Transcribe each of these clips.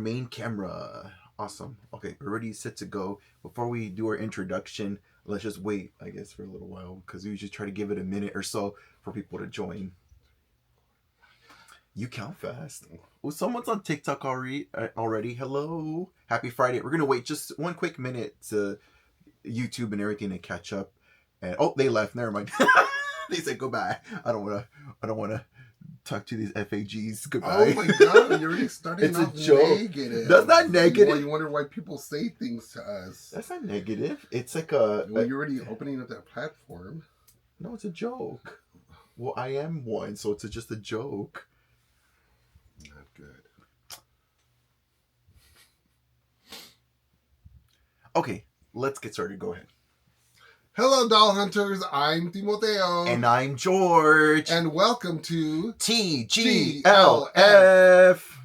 main camera. Awesome. Okay, we're ready, set to go. Before we do our introduction, let's just wait, I guess, for a little while because we usually try to give it a minute or so for people to join. You count fast. Oh, someone's on TikTok already. Hello. Happy Friday. We're gonna wait just one quick minute to YouTube and everything to catch up. And they left. Never mind. They said goodbye. I don't wanna talk to these FAGs. Goodbye. Oh my god, you're already starting It's off a joke. negative. That's not negative. Well, you wonder why people say things to us. That's not negative. It's like Well, you're already opening up that platform. No, it's a joke. Well, I am one, so it's just a joke. Not good. Okay, let's get started. Go ahead. Hello, doll hunters. I'm Timoteo. And I'm George. And welcome to TGLF.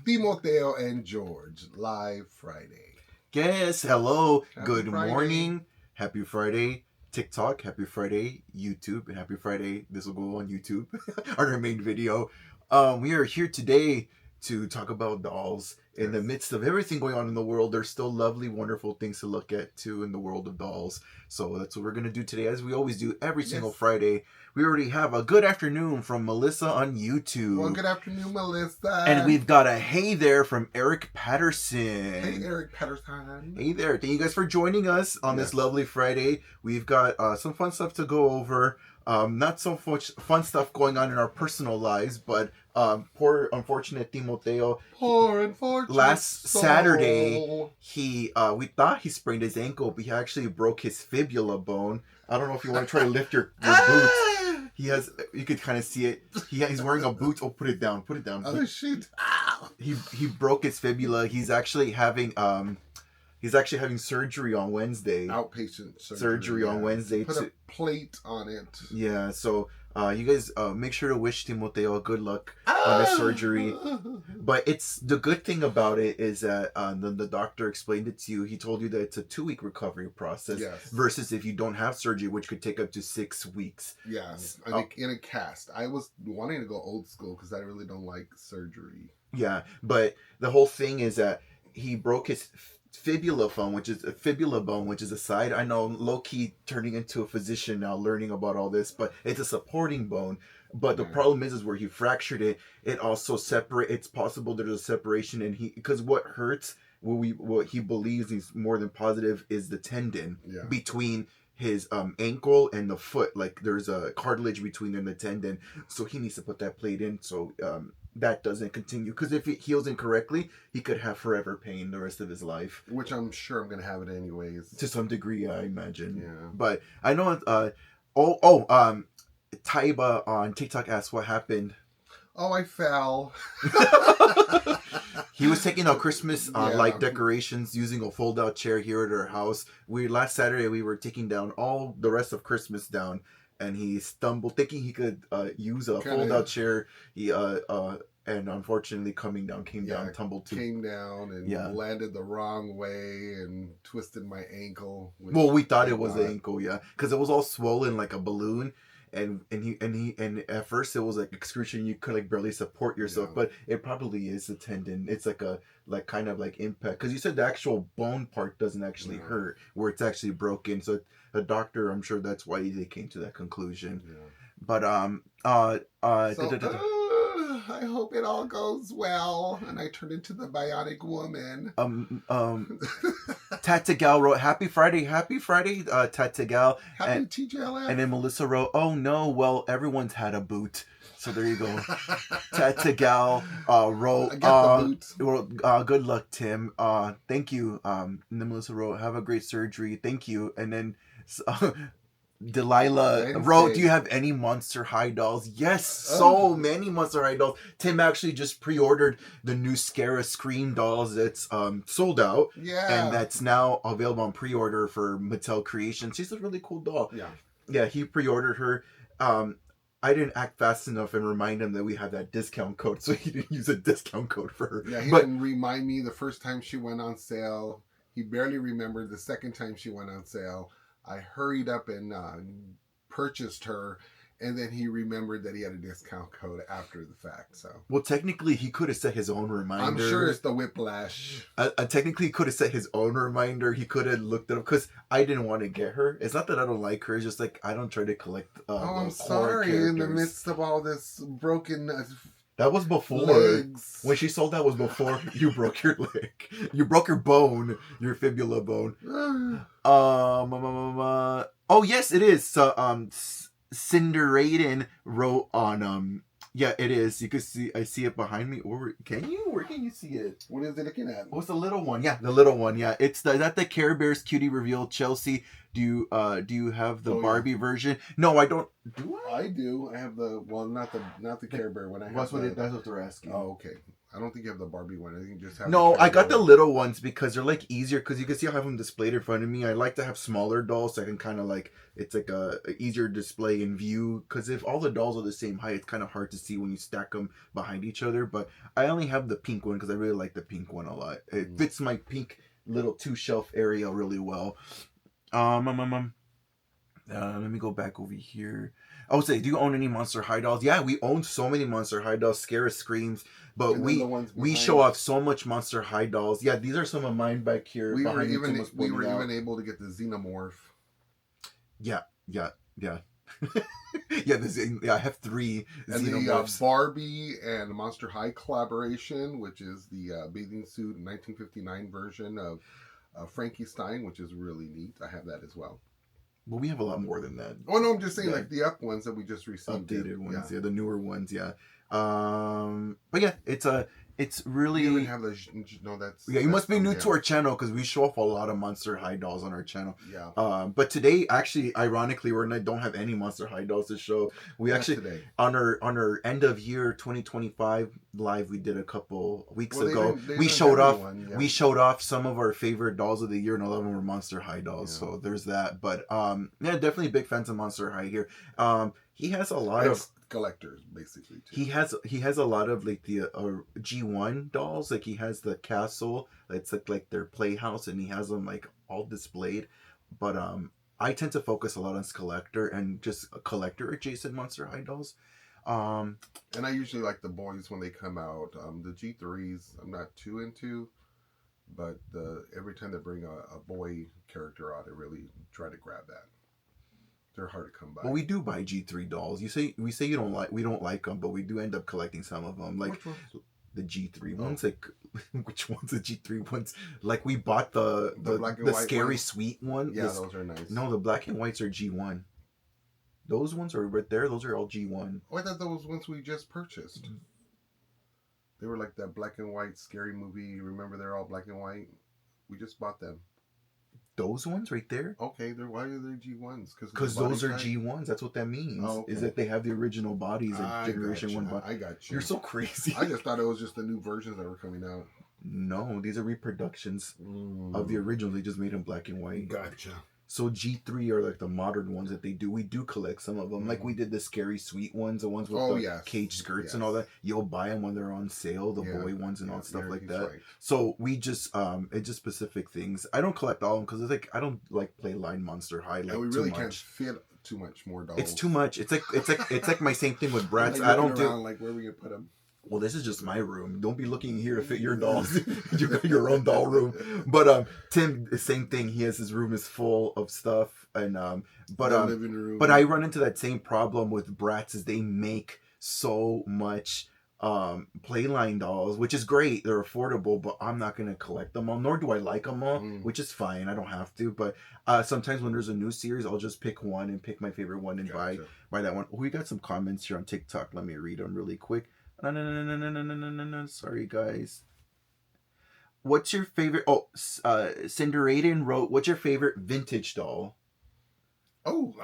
Timoteo and George, live Friday. Yes, hello. Happy Good Friday. morning. Happy Friday. TikTok, happy Friday. YouTube, and happy Friday. This will go on YouTube on our main video. We are here today to talk about dolls. In the midst of everything going on in the world, there's still lovely, wonderful things to look at too in the world of dolls. So that's what we're going to do today, as we always do every single Friday. We already have a good afternoon from Melissa on YouTube. Well, good afternoon, Melissa. And we've got a hey there from Eric Patterson. Hey, Eric Patterson. Hey there. Thank you guys for joining us on this lovely Friday. We've got some fun stuff to go over. Not so much fun stuff going on in our personal lives, but poor unfortunate Timoteo. Poor unfortunate Last soul. Saturday, we thought he sprained his ankle, but he actually broke his fibula bone. I don't know if you want to try to lift your boots. You could kind of see it. He's wearing a boot. Oh, put it down. Oh shit! He broke his fibula. He's actually having surgery on Wednesday. Outpatient surgery on Wednesday. Put a plate on it. Yeah, so you guys make sure to wish Timoteo good luck on his surgery. But the good thing about it is that the doctor explained it to you. He told you that it's a 2-week recovery process versus if you don't have surgery, which could take up to 6 weeks. Yes, in a cast. I was wanting to go old school because I really don't like surgery. Yeah, but the whole thing is that he broke his fibula bone, which is a side. I know, low-key turning into a physician now, learning about all this, but it's a supporting bone. But the problem is where he fractured it, it also it's possible there's a separation, and because what hurts, what he believes, he's more than positive, is the tendon between his ankle and the foot. Like there's a cartilage between them, the tendon, so he needs to put that plate in so that doesn't continue, because if it heals incorrectly, he could have forever pain the rest of his life, which I'm sure I'm gonna have it anyways to some degree, I imagine. Yeah, but I know Taiba on TikTok asked what happened. Oh, I fell. He was taking out Christmas light decorations using a fold-out chair here at our house. Last Saturday we were taking down all the rest of Christmas down, and he stumbled thinking he could use a fold-out chair. He and unfortunately came down, tumbled to. Came down and landed the wrong way and twisted my ankle. Well, we thought it was the ankle, because it was all swollen like a balloon. And at first it was like excruciating. You could like barely support yourself, but it probably is a tendon. It's like kind of impact, because you said the actual bone part doesn't actually hurt, where it's actually broken. So the doctor, I'm sure that's why they came to that conclusion. But I hope it all goes well and I turn into the bionic woman. Tatagal wrote happy Friday, Tatagal. Happy TGLF. And then Melissa wrote, oh no, well everyone's had a boot. So there you go. Tatagal wrote good luck, Tim. Thank you. And then Melissa wrote, have a great surgery. Thank you. And then Delilah wrote, do you have any Monster High dolls? Yes, so many Monster High dolls. Tim actually just pre-ordered the new Scara Scream dolls that's sold out. Yeah. And that's now available on pre-order for Mattel Creations. She's a really cool doll. Yeah, he pre-ordered her. I didn't act fast enough and remind him that we have that discount code, so he didn't use a discount code for her. Yeah, he didn't remind me the first time she went on sale. He barely remembered the second time she went on sale. I hurried up and purchased her, And then he remembered that he had a discount code after the fact. So, Well, technically, he could have set his own reminder. I'm sure it's the whiplash. Technically, he could have set his own reminder. He could have looked it up because I didn't want to get her. It's not that I don't like her. It's just like I don't try to collect. I'm sorry. In the midst of all this broken. That was before. Legs. When she sold that was before you broke your leg. You broke your bone, your fibula bone. Oh yes, it is. So Cinderaiden wrote on yeah, it is. You can see. I see it behind me. Or can you? Where can you see it? What is it looking at? What's the little one? Yeah, the little one. Yeah, it's that the Care Bears cutie reveal. Chelsea, do you have the Barbie version? No, I don't. Do I? I do. I have not the Care Bear one. I have that's what they're asking. Oh, okay. I don't think you have the Barbie one. I think you just have. No, I got the little ones because they're like easier because you can see I have them displayed in front of me. I like to have smaller dolls so I can kind of like it's like a easier display in view because if all the dolls are the same height, it's kind of hard to see when you stack them behind each other. But I only have the pink one because I really like the pink one a lot. It fits my pink little 2-shelf area really well. Let me go back over here. I would say, do you own any Monster High dolls? Yeah, we own so many Monster High dolls. Scare us screams. But we show off so much Monster High dolls. Yeah, these are some of mine back here. We were even able to get the Xenomorph. Yeah. Yeah, I have 3 and Xenomorphs. The Barbie and Monster High collaboration, which is the bathing suit 1959 version of Frankenstein, which is really neat. I have that as well. Well, we have a lot more than that. Oh no, I'm just saying like the up ones that we just received. Updated ones, yeah, the newer ones, yeah. But yeah, it's really. You even have you must be new to our channel because we show off a lot of Monster High dolls on our channel. Yeah. But today, actually, ironically, we don't have any Monster High dolls to show. We today. on our end of year 2025 live we did a couple weeks ago. We showed off some of our favorite dolls of the year, and a lot of them were Monster High dolls. Yeah. So there's that. But yeah, definitely big fans of Monster High here. He has a lot of collectors basically too. He has a lot of like the G1 dolls. Like he has the castle. It's like their playhouse, and he has them like all displayed. But I tend to focus a lot on collector and just collector adjacent Monster High dolls. And I usually like the boys when they come out. The G3s I'm not too into, but every time they bring a boy character out, I really try to grab that. They're hard to come by. Well, we do buy G3 dolls. We say we don't like them, but we do end up collecting some of them. Like the G3 ones. Like which ones? The G3 ones. Like we bought the black and white scary ones? Sweet one. Yeah, those are nice. No, the black and whites are G1. Those ones are right there. Those are all G1. Oh, I thought those ones we just purchased. Mm-hmm. They were like that black and white scary movie. Remember, they're all black and white. We just bought them. Those ones right there? Okay, why are they G1s? Because those are G1s. That's what that means. Oh, okay. Is that they have the original bodies of Generation 1 bodies. I got you. You're so crazy. I just thought it was just the new versions that were coming out. No, these are reproductions of the original. They just made them black and white. Gotcha. So G3 are like the modern ones that they do. We do collect some of them. Mm-hmm. Like we did the scary sweet ones, the ones with the cage skirts and all that. You'll buy them when they're on sale, the boy ones and all stuff like that. Right. So we just, it's just specific things. I don't collect all of them because it's like, I don't like play line Monster High. Like, we really can't fit too much more dolls. It's too much. It's like my same thing with Bratz. Like I don't do. Like where we gonna put them? Well, this is just my room. Don't be looking here to fit your dolls. You got your own doll room. But Tim, the same thing. He has his room is full of stuff, and but I run into that same problem with Bratz. Is they make so much playline dolls, which is great. They're affordable, but I'm not gonna collect them all. Nor do I like them all, which is fine. I don't have to. But sometimes when there's a new series, I'll just pick one and pick my favorite one and buy that one. We got some comments here on TikTok. Let me read them really quick. No. Sorry, guys. What's your favorite? Oh, Cinderaiden wrote, "What's your favorite vintage doll?" Oh,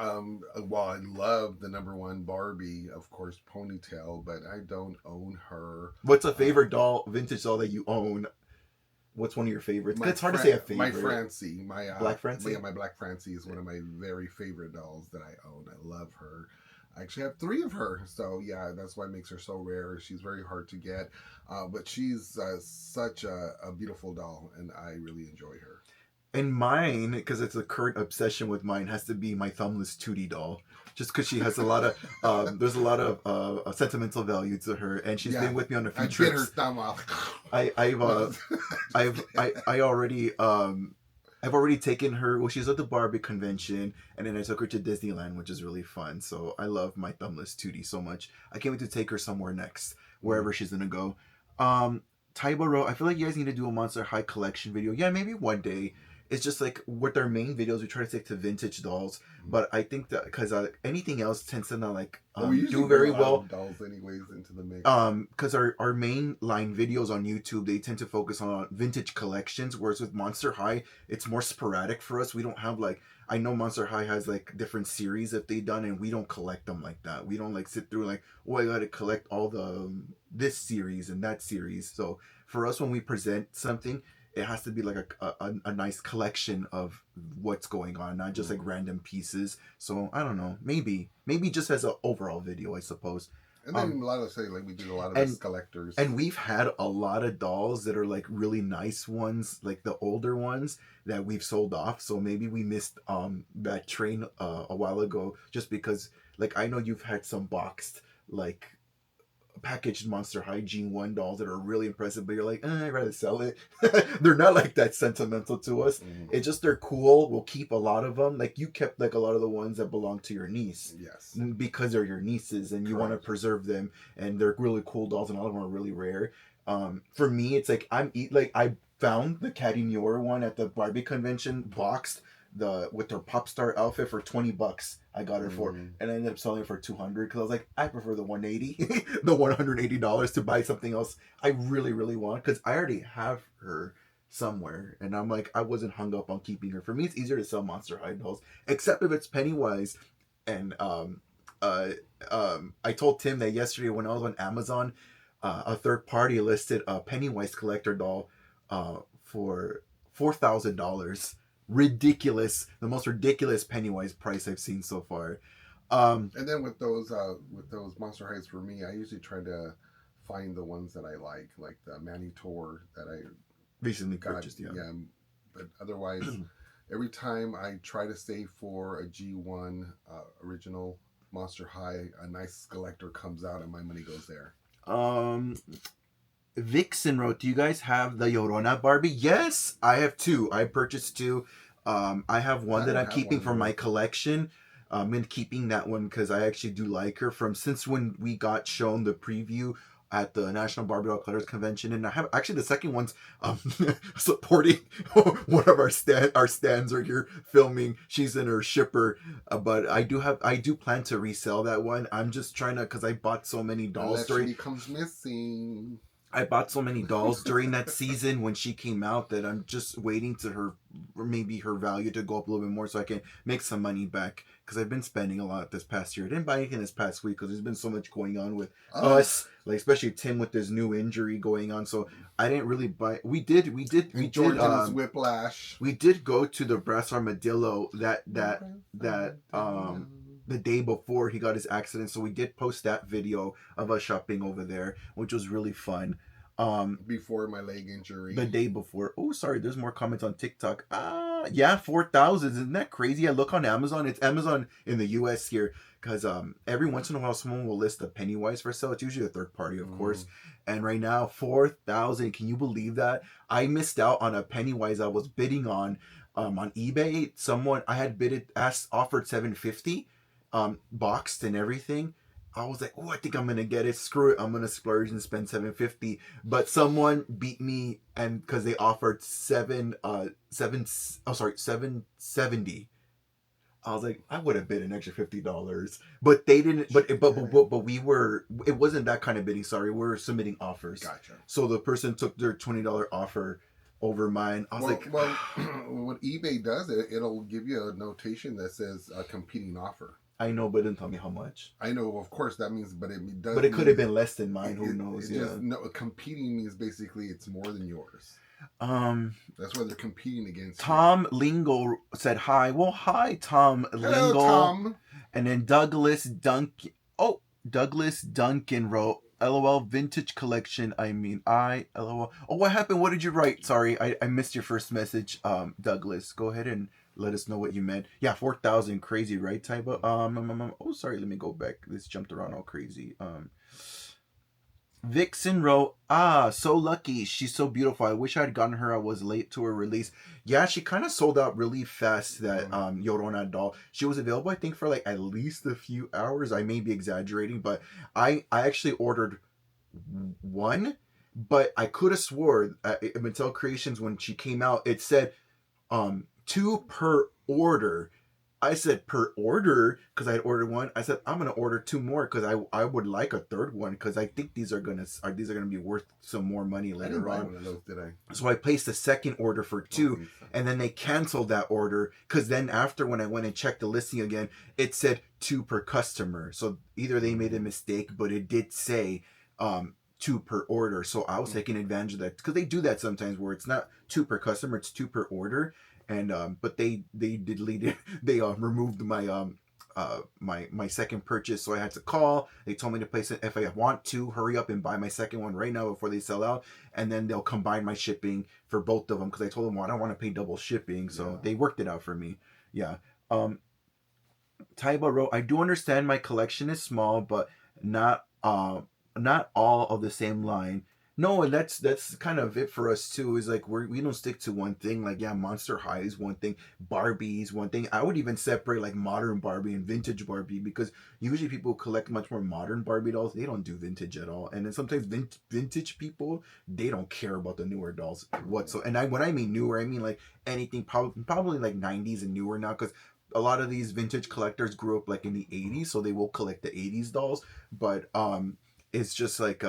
well, I love the #1 Barbie, of course, Ponytail, but I don't own her. What's a favorite vintage doll that you own? What's one of your favorites? It's hard to say a favorite. My Francie, Black Francie. Yeah, my Black Francie is one of my very favorite dolls that I own. I love her. I actually have 3 of her, so yeah, that's why it makes her so rare. She's very hard to get, but she's such a beautiful doll, and I really enjoy her. And mine, because it's a current obsession with mine, has to be my thumbless Tootie doll. Just because she has a lot of, there's a lot of sentimental value to her, and she's been with me on a few I trips. bit her thumb off. I already I've already taken her. Well, she's at the Barbie convention, and then I took her to Disneyland, which is really fun. So I love my thumbless Tootie so much. I can't wait to take her somewhere next, wherever she's gonna go. Taibaro, I feel like you guys need to do a Monster High collection video. Yeah, maybe one day. It's just like with our main videos, we try to stick to vintage dolls, but I think that because anything else tends to not like we do very well. Dolls, anyways, into the mix. Because our main line videos on YouTube, they tend to focus on vintage collections, whereas with Monster High, it's more sporadic for us. We don't have like, I know Monster High has like different series that they done, and we don't collect them like that. We don't like sit through like, oh, I gotta collect all the this series and that series. So for us, when we present something, it has to be like a nice collection of what's going on, not just like random pieces. So I don't know, maybe just as an overall video, I suppose. And then a lot of say like we do a lot of this collectors, and we've had a lot of dolls that are like really nice ones, like the older ones that we've sold off. So maybe we missed that train a while ago, just because like I know you've had some boxed like packaged Monster High G1 dolls that are really impressive, but you're like, I'd rather sell it. They're not like that sentimental to us. It's just they're cool. We'll keep a lot of them. Like you kept like a lot of the ones that belong to your niece. Yes. Because they're your nieces and you want to preserve them, and they're really cool dolls, and all of them are really rare. For me, it's like I found the Caddy Muir one at the Barbie convention boxed with her pop star outfit for $20. I got her for, and I ended up selling it for $200 because I was like, I prefer the $180, the $180 to buy something else I really, really want, because I already have her somewhere, and I'm like, I wasn't hung up on keeping her. For me, it's easier to sell Monster High dolls, except if it's Pennywise. And I told Tim that yesterday when I was on Amazon, a third party listed a Pennywise collector doll for $4,000. Ridiculous, the most ridiculous Pennywise price I've seen so far. And then with those Monster Highs, for me, I usually try to find the ones that I like the Manitor that I recently purchased. Yeah, but otherwise, every time I try to save for a G1 original Monster High, a nice collector comes out and my money goes there. Vixen wrote, do you guys have the Llorona Barbie? Yes, I have two. I purchased two. I have one that I'm keeping for my collection. I'm keeping that one because I actually do like her since when we got shown the preview at the National Barbie Doll Collectors Convention. And I have actually the second one's supporting one of our stands are here filming. She's in her shipper, but I do plan to resell that one. I'm just trying to, because I bought so many dolls. Unless she comes missing. I bought so many dolls during that season when she came out that I'm just waiting to maybe her value to go up a little bit more so I can make some money back, because I've been spending a lot this past year. I didn't buy anything this past week because there's been so much going on with us, like especially Tim with his new injury going on. So I didn't really buy. We did Jordan's whiplash. We did go to the Bratz Armadillo the day before he got his accident, so we did post that video of us shopping over there, which was really fun. Before my leg injury. The day before. Oh, sorry, there's more comments on TikTok. Yeah, 4,000. Isn't that crazy? I look on Amazon. It's Amazon in the US here, because every once in a while someone will list a Pennywise for sale. It's usually a third party, of course. And right now, 4,000. Can you believe that? I missed out on a Pennywise I was bidding on eBay. Someone I had offered $750. Boxed and everything. I was like, I think I'm gonna get it. Screw it, I'm gonna splurge and spend $750. But someone beat me, and because they offered $770. I was like, I would have bid an extra $50, but they didn't. But we were. It wasn't that kind of bidding. Sorry, we're submitting offers. Gotcha. So the person took their $20 offer over mine. I was well, what eBay does, it'll give you a notation that says a competing offer. I know, but it didn't tell me how much. I know, of course, that means, but it does. But it could have been less than mine. Who knows? Competing means basically it's more than yours. That's why they're competing against. Tom Lingo said hi. Well, hi, Tom Lingo. Hello, Tom. And then Douglas Duncan wrote, LOL vintage collection. I mean, LOL. Oh, what happened? What did you write? Sorry, I missed your first message. Douglas, go ahead and let us know what you meant. Yeah, 4,000, crazy, right, Taiba? Oh, sorry. Let me go back. This jumped around all crazy. Vixen wrote, "Ah, so lucky. She's so beautiful. I wish I had gotten her. I was late to her release." Yeah, she kind of sold out really fast. That Yorona doll. She was available, I think, for like at least a few hours. I may be exaggerating, but I actually ordered one, but I could have swore Mattel Creations when she came out, it said two per order. I said per order because I had ordered one. I said I'm gonna order two more because I would like a third one because I think these are gonna be worth some more money I didn't later buy on. one of those, did I? So I placed a second order for I don't two, think so. and then they canceled that order because then after when I went and checked the listing again, it said two per customer. So either they made a mistake, but it did say two per order. So I was taking advantage of that because they do that sometimes where it's not two per customer, it's two per order. And but they deleted they removed my second purchase, so I had to call. They told me to place it if I want to hurry up and buy my second one right now before they sell out, and then they'll combine my shipping for both of them because I told them, well, I don't want to pay double shipping, so Yeah. they worked it out for me. Yeah. um Taiba wrote, I do understand my collection is small, but not not all of the same line. No, and that's kind of it for us too. Is like we don't stick to one thing. Like yeah, Monster High is one thing, Barbie's one thing. I would even separate like modern Barbie and vintage Barbie because usually people who collect much more modern Barbie dolls. They don't do vintage at all, and then sometimes vintage people they don't care about the newer dolls whatsoever. And when I mean newer, I mean like anything probably like 90s and newer now because a lot of these vintage collectors grew up like in the 80s, so they will collect the 80s dolls, but it's just like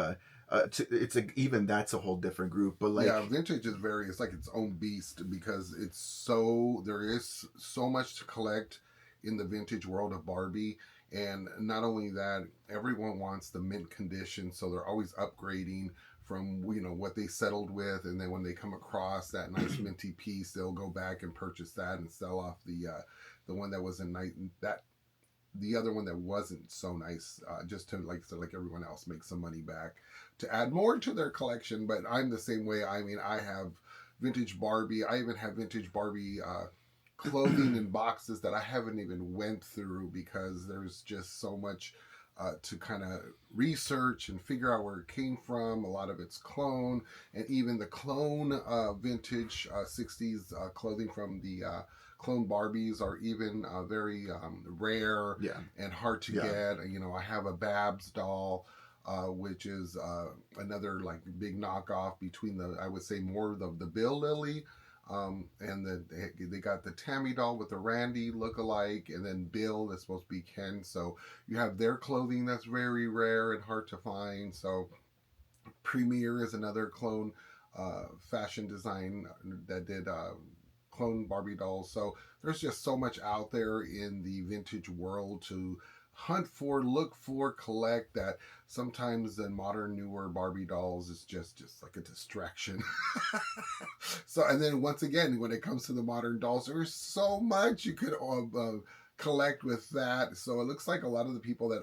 it's like even that's a whole different group, but Yeah, like vintage is it's like its own beast because there is so much to collect in the vintage world of Barbie. And not only that, everyone wants the mint condition, so they're always upgrading from what they settled with, and then when they come across that nice minty piece, they'll go back and purchase that and sell off the one that was in night that the other one that wasn't so nice, just to like everyone else make some money back to add more to their collection. But I'm the same way. I mean, I have vintage Barbie. I even have vintage Barbie clothing in boxes that I haven't even went through because there's just so much to kind of research and figure out where it came from. A lot of it's clone, and even the clone vintage 60s clothing from the clone Barbies are even very rare yeah, and hard to yeah, get. I have a Babs doll. Which is another like big knockoff between I would say more the Bill Lily, and they got the Tammy doll with the Randy look-alike, and then Bill that's supposed to be Ken. So you have their clothing that's very rare and hard to find. So Premier is another clone fashion design that did clone Barbie dolls. So there's just so much out there in the vintage world to hunt for, look for, collect that sometimes the modern newer Barbie dolls is just like a distraction. So and then once again, when it comes to the modern dolls, there's so much you could collect with that. So it looks like a lot of the people that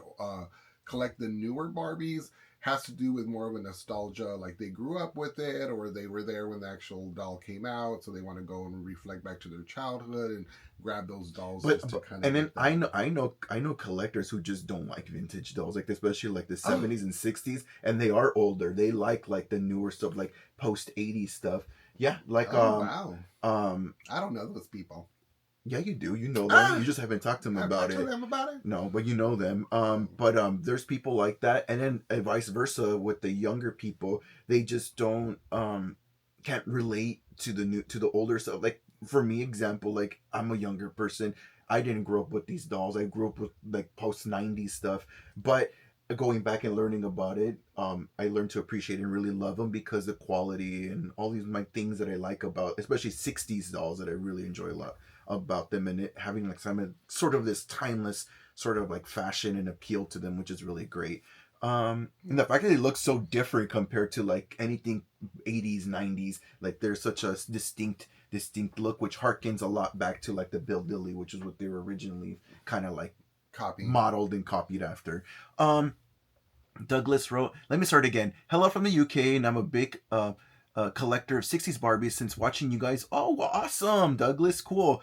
collect the newer Barbies has to do with more of a nostalgia, like they grew up with it or they were there when the actual doll came out, so they want to go and reflect back to their childhood and grab those dolls just to kind of and then get that. I know collectors who just don't like vintage dolls, like especially like the Oh, 70s and 60s, and they are older. They like the newer stuff, like post 80s stuff. Yeah, like oh wow. um I don't know those people. yeah, you do. You know them. You Ah, just haven't talked to them I've about talked to it. them about it. No, but you know them. But there's people like that, and then vice versa with the younger people. They just don't can't relate to the older stuff. Like for me, example, like I'm a younger person. I didn't grow up with these dolls. I grew up with like post '90s stuff. But going back and learning about it, I learned to appreciate and really love them because the quality and all these my things that I like about, especially '60s dolls that I really enjoy a lot about them, and it having like some sort of this timeless sort of like fashion and appeal to them, which is really great. And the fact that they look so different compared to like anything 80s 90s, like there's such a distinct look, which harkens a lot back to like the Bill Dilly, which is what they were originally kind of like Copying. modeled and copied after. um Douglas wrote, let me start again. Hello from the UK, and I'm a big collector of 60s Barbies since watching you guys. Oh, awesome, Douglas, cool.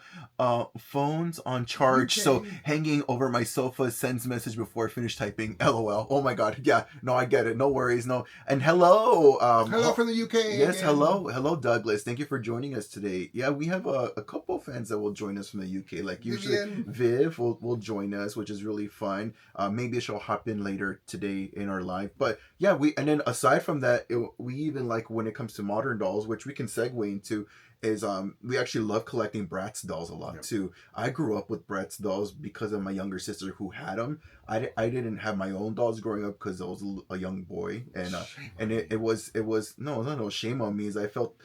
Phones on charge, so UK. hanging over my sofa sends message before I finish typing. LOL. Oh my god, yeah, no, I get it. No worries, no. And hello, Hello from the UK yes, again. hello, Douglas. Thank you for joining us today. Yeah, we have a couple fans that will join us from the UK. Like usually, Vivian. Viv will join us, which is really fun. Maybe she'll hop in later today in our live. But yeah, we and then aside from that, we even like when it comes to modern dolls, which we can segue into, is we actually love collecting Bratz dolls a lot Yep. too. I grew up with Bratz dolls because of my younger sister who had them. I didn't have my own dolls growing up because I was a young boy, Shame and on it you. was no shame on me, as I felt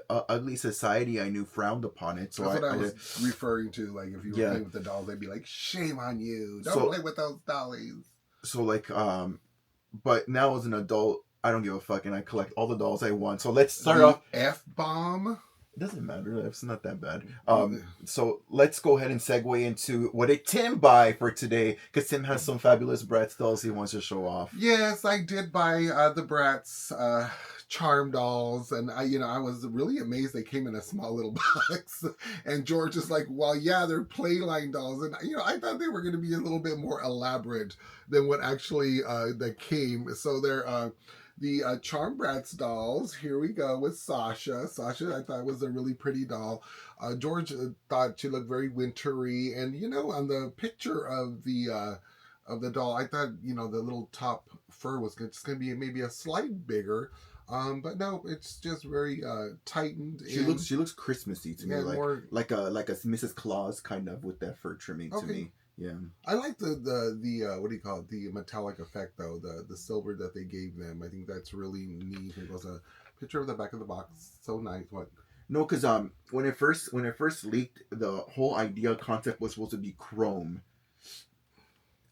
ugly society I knew frowned upon it. So That's what I I was referring to. Like, if you were yeah. playing with the dolls, they'd be like, "Shame on you! Don't So play with those dollies." like but now as an adult, I don't give a fuck, and I collect all the dolls I want. So let's start The off. F bomb. It doesn't matter. It's not that bad. So let's go ahead and segue into what did Tim buy for today, because Tim has some fabulous Bratz dolls he wants to show off. Yes, I did buy the Bratz Charm dolls, and I was really amazed they came in a small little box. And George is like, "Well, yeah, they're Playline dolls," and I thought they were going to be a little bit more elaborate than what actually that came. So they're the Charm Bratz dolls. Here we go with Sasha. Sasha, I thought was a really pretty doll. George thought she looked very wintry, and on the picture of the doll, I thought the little top fur was just going to be maybe a slight bigger, but no, it's just very tightened. She looks Christmassy to me, Yeah, more. like a Mrs. Claus kind of with that fur trimming to Okay. me. Yeah. I like the what do you call it? The metallic effect though, the silver that they gave them. I think that's really neat. It was a picture of the back of the box. So nice. What? No, because when it first leaked, the whole idea concept was supposed to be chrome,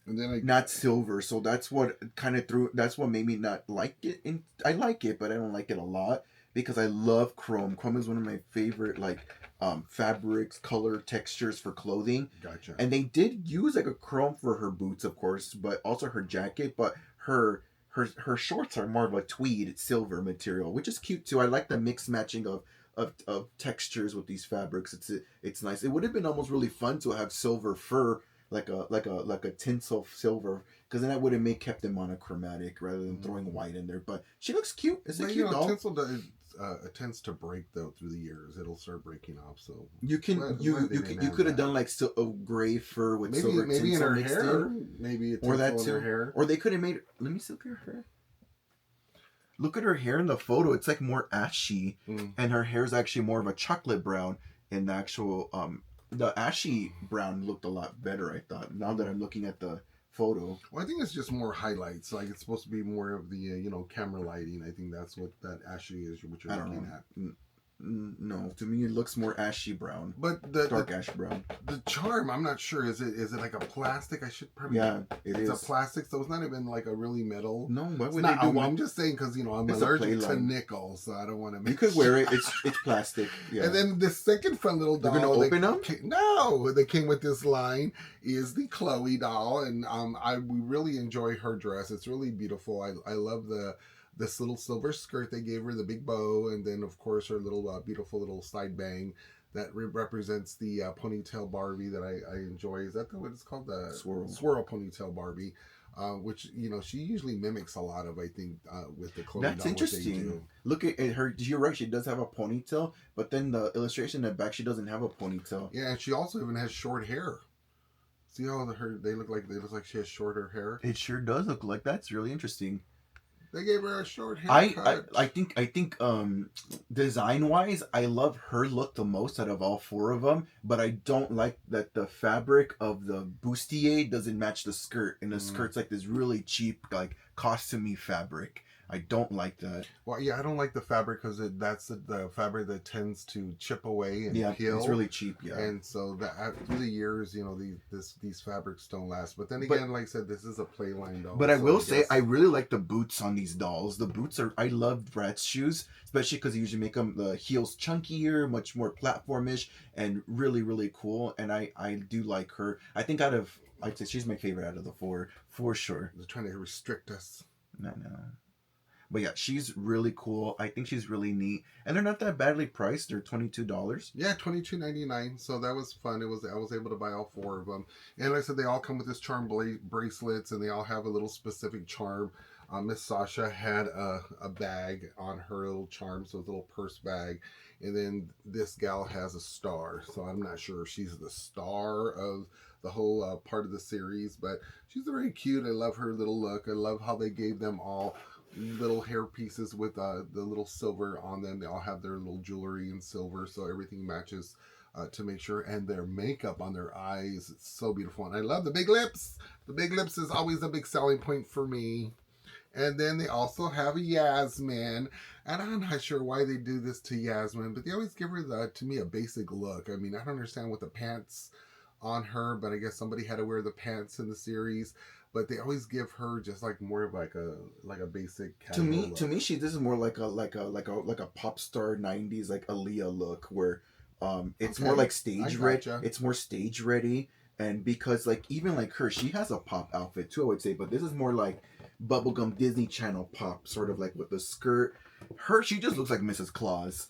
And then not silver. So that's what kind of threw. That's what made me not like it. And I like it, but I don't like it a lot because I love chrome. Chrome is one of my favorite fabrics, color, textures for clothing. Gotcha. And they did use like a chrome for her boots, of course, but also her jacket. But her shorts are more of a tweed silver material, which is cute too. I like the mix matching of textures with these fabrics. It's nice. It would have been almost really fun to have silver fur, like a tinsel silver, because then I would have kept them monochromatic rather than throwing white in there. But she looks cute. It's a But cute doll. tinsel it tends to break though through the years. It'll start breaking off. So You can you could have done like a gray fur with silver maybe in tinsel her mixed hair, in, maybe a or that tinsel in her too, hair. or they could have made. Let me see, look at her hair. Look at her hair in the photo. It's like more ashy, and her hair is actually more of a chocolate brown. In the actual the ashy brown looked a lot better, I thought. Now that I'm looking at the photo. Well, I think it's just more highlights. Like it's supposed to be more of the camera lighting. I think that's what that ashy is. What you're looking at. No, to me it looks more ashy brown. But dark ash brown. The charm, I'm not sure. Is it like a plastic? I should probably. Yeah, it's a plastic, so it's not even like a really metal. No, why would they do? Well, I'm just saying because I'm allergic to nickel, so I don't want to. You could wear it. It's plastic. Yeah. And then the second fun little doll. You're gonna open them? No, they came with this line is the Chloe doll, and we really enjoy her dress. It's really beautiful. I love this little silver skirt they gave her, the big bow, and then of course her little beautiful little side bang that represents the ponytail Barbie that I enjoy. Is that what it's called? The swirl ponytail Barbie, which she usually mimics a lot of, I think, with the Chloe. That's doll, interesting. Look at her. You're right. She does have a ponytail, but then the illustration in the back, she doesn't have a ponytail. Yeah, and she also even has short hair. See how they look like she has shorter hair. It sure does look like that's really interesting. They gave her a short haircut. I think design wise, I love her look the most out of all four of them. But I don't like that the fabric of the bustier doesn't match the skirt, and the skirt's like this really cheap, like costumey fabric. I don't like that. Well, yeah, I don't like the fabric because that's the fabric that tends to chip away and peel. It's really cheap. Yeah, and so that through the years, these fabrics don't last. But then again, like I said, this is a Playline doll. But I will say, I really like the boots on these dolls. The boots I love Bratz shoes, especially because they usually make them the heels chunkier, much more platformish, and really really cool. And I do like her. I think out of I'd say she's my favorite out of the four for sure. They're trying to restrict us. I know. But yeah, she's really cool. I think she's really neat, and they're not that badly priced. They're $22. Yeah, $22.99. So that was fun. It was I was able to buy all four of them, and like I said, they all come with this charm bracelets, and they all have a little specific charm. Miss Sasha had a bag on her little charm, so it's a little purse bag, and then this gal has a star. So I'm not sure if she's the star of the whole part of the series, but she's very cute. I love her little look. I love how they gave them all little hair pieces with the little silver on them. They all have their little jewelry in silver, so everything matches to make sure. And their makeup on their eyes, it's so beautiful. And I love the big lips. The big lips is always a big selling point for me. And then they also have a Yasmin, and I'm not sure why they do this to Yasmin, but they always give her to me a basic look. I mean, I don't understand what the pants on her, but I guess somebody had to wear the pants in the series. But they always give her just like more of like a basic To casual me, look. this is more like a pop star '90s like Aaliyah look, where it's more like stage ready. Gotcha. It's more stage ready, and because like even like her, she has a pop outfit too, I would say, but this is more like bubblegum Disney Channel pop, sort of like with the skirt. She just looks like Mrs. Claus.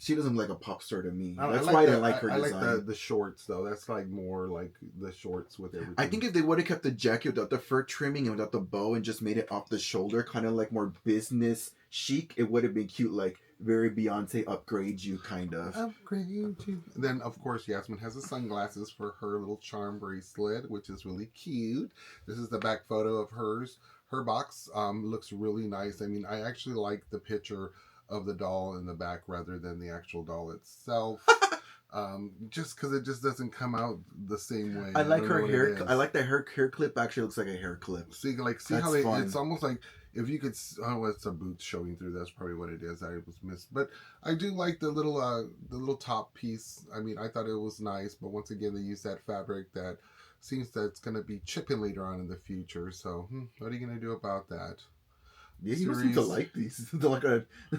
She doesn't look like a pop star to me. That's why I didn't like her design. I like the shorts though. That's like more like the shorts with everything. I think if they would have kept the jacket without the fur trimming and without the bow and just made it off the shoulder, kind of like more business chic, it would have been cute, like very Beyonce upgrade you kind of. Upgrade you. And then of course Yasmin has the sunglasses for her little charm bracelet, which is really cute. This is the back photo of hers. Her box looks really nice. I mean, I actually like the picture of the doll in the back rather than the actual doll itself. Just because it just doesn't come out the same way. I like her hair. I like that her hair clip actually looks like a hair clip. See That's how they, fun. it's almost like if you could. Oh, it's a boot showing through. That's probably what it is. I was missed, but I do like the little top piece. I mean, I thought it was nice, but once again, they use that fabric that seems that it's going to be chipping later on in the future. So, what are you going to do about that? Yeah, you don't seem to like these. They're like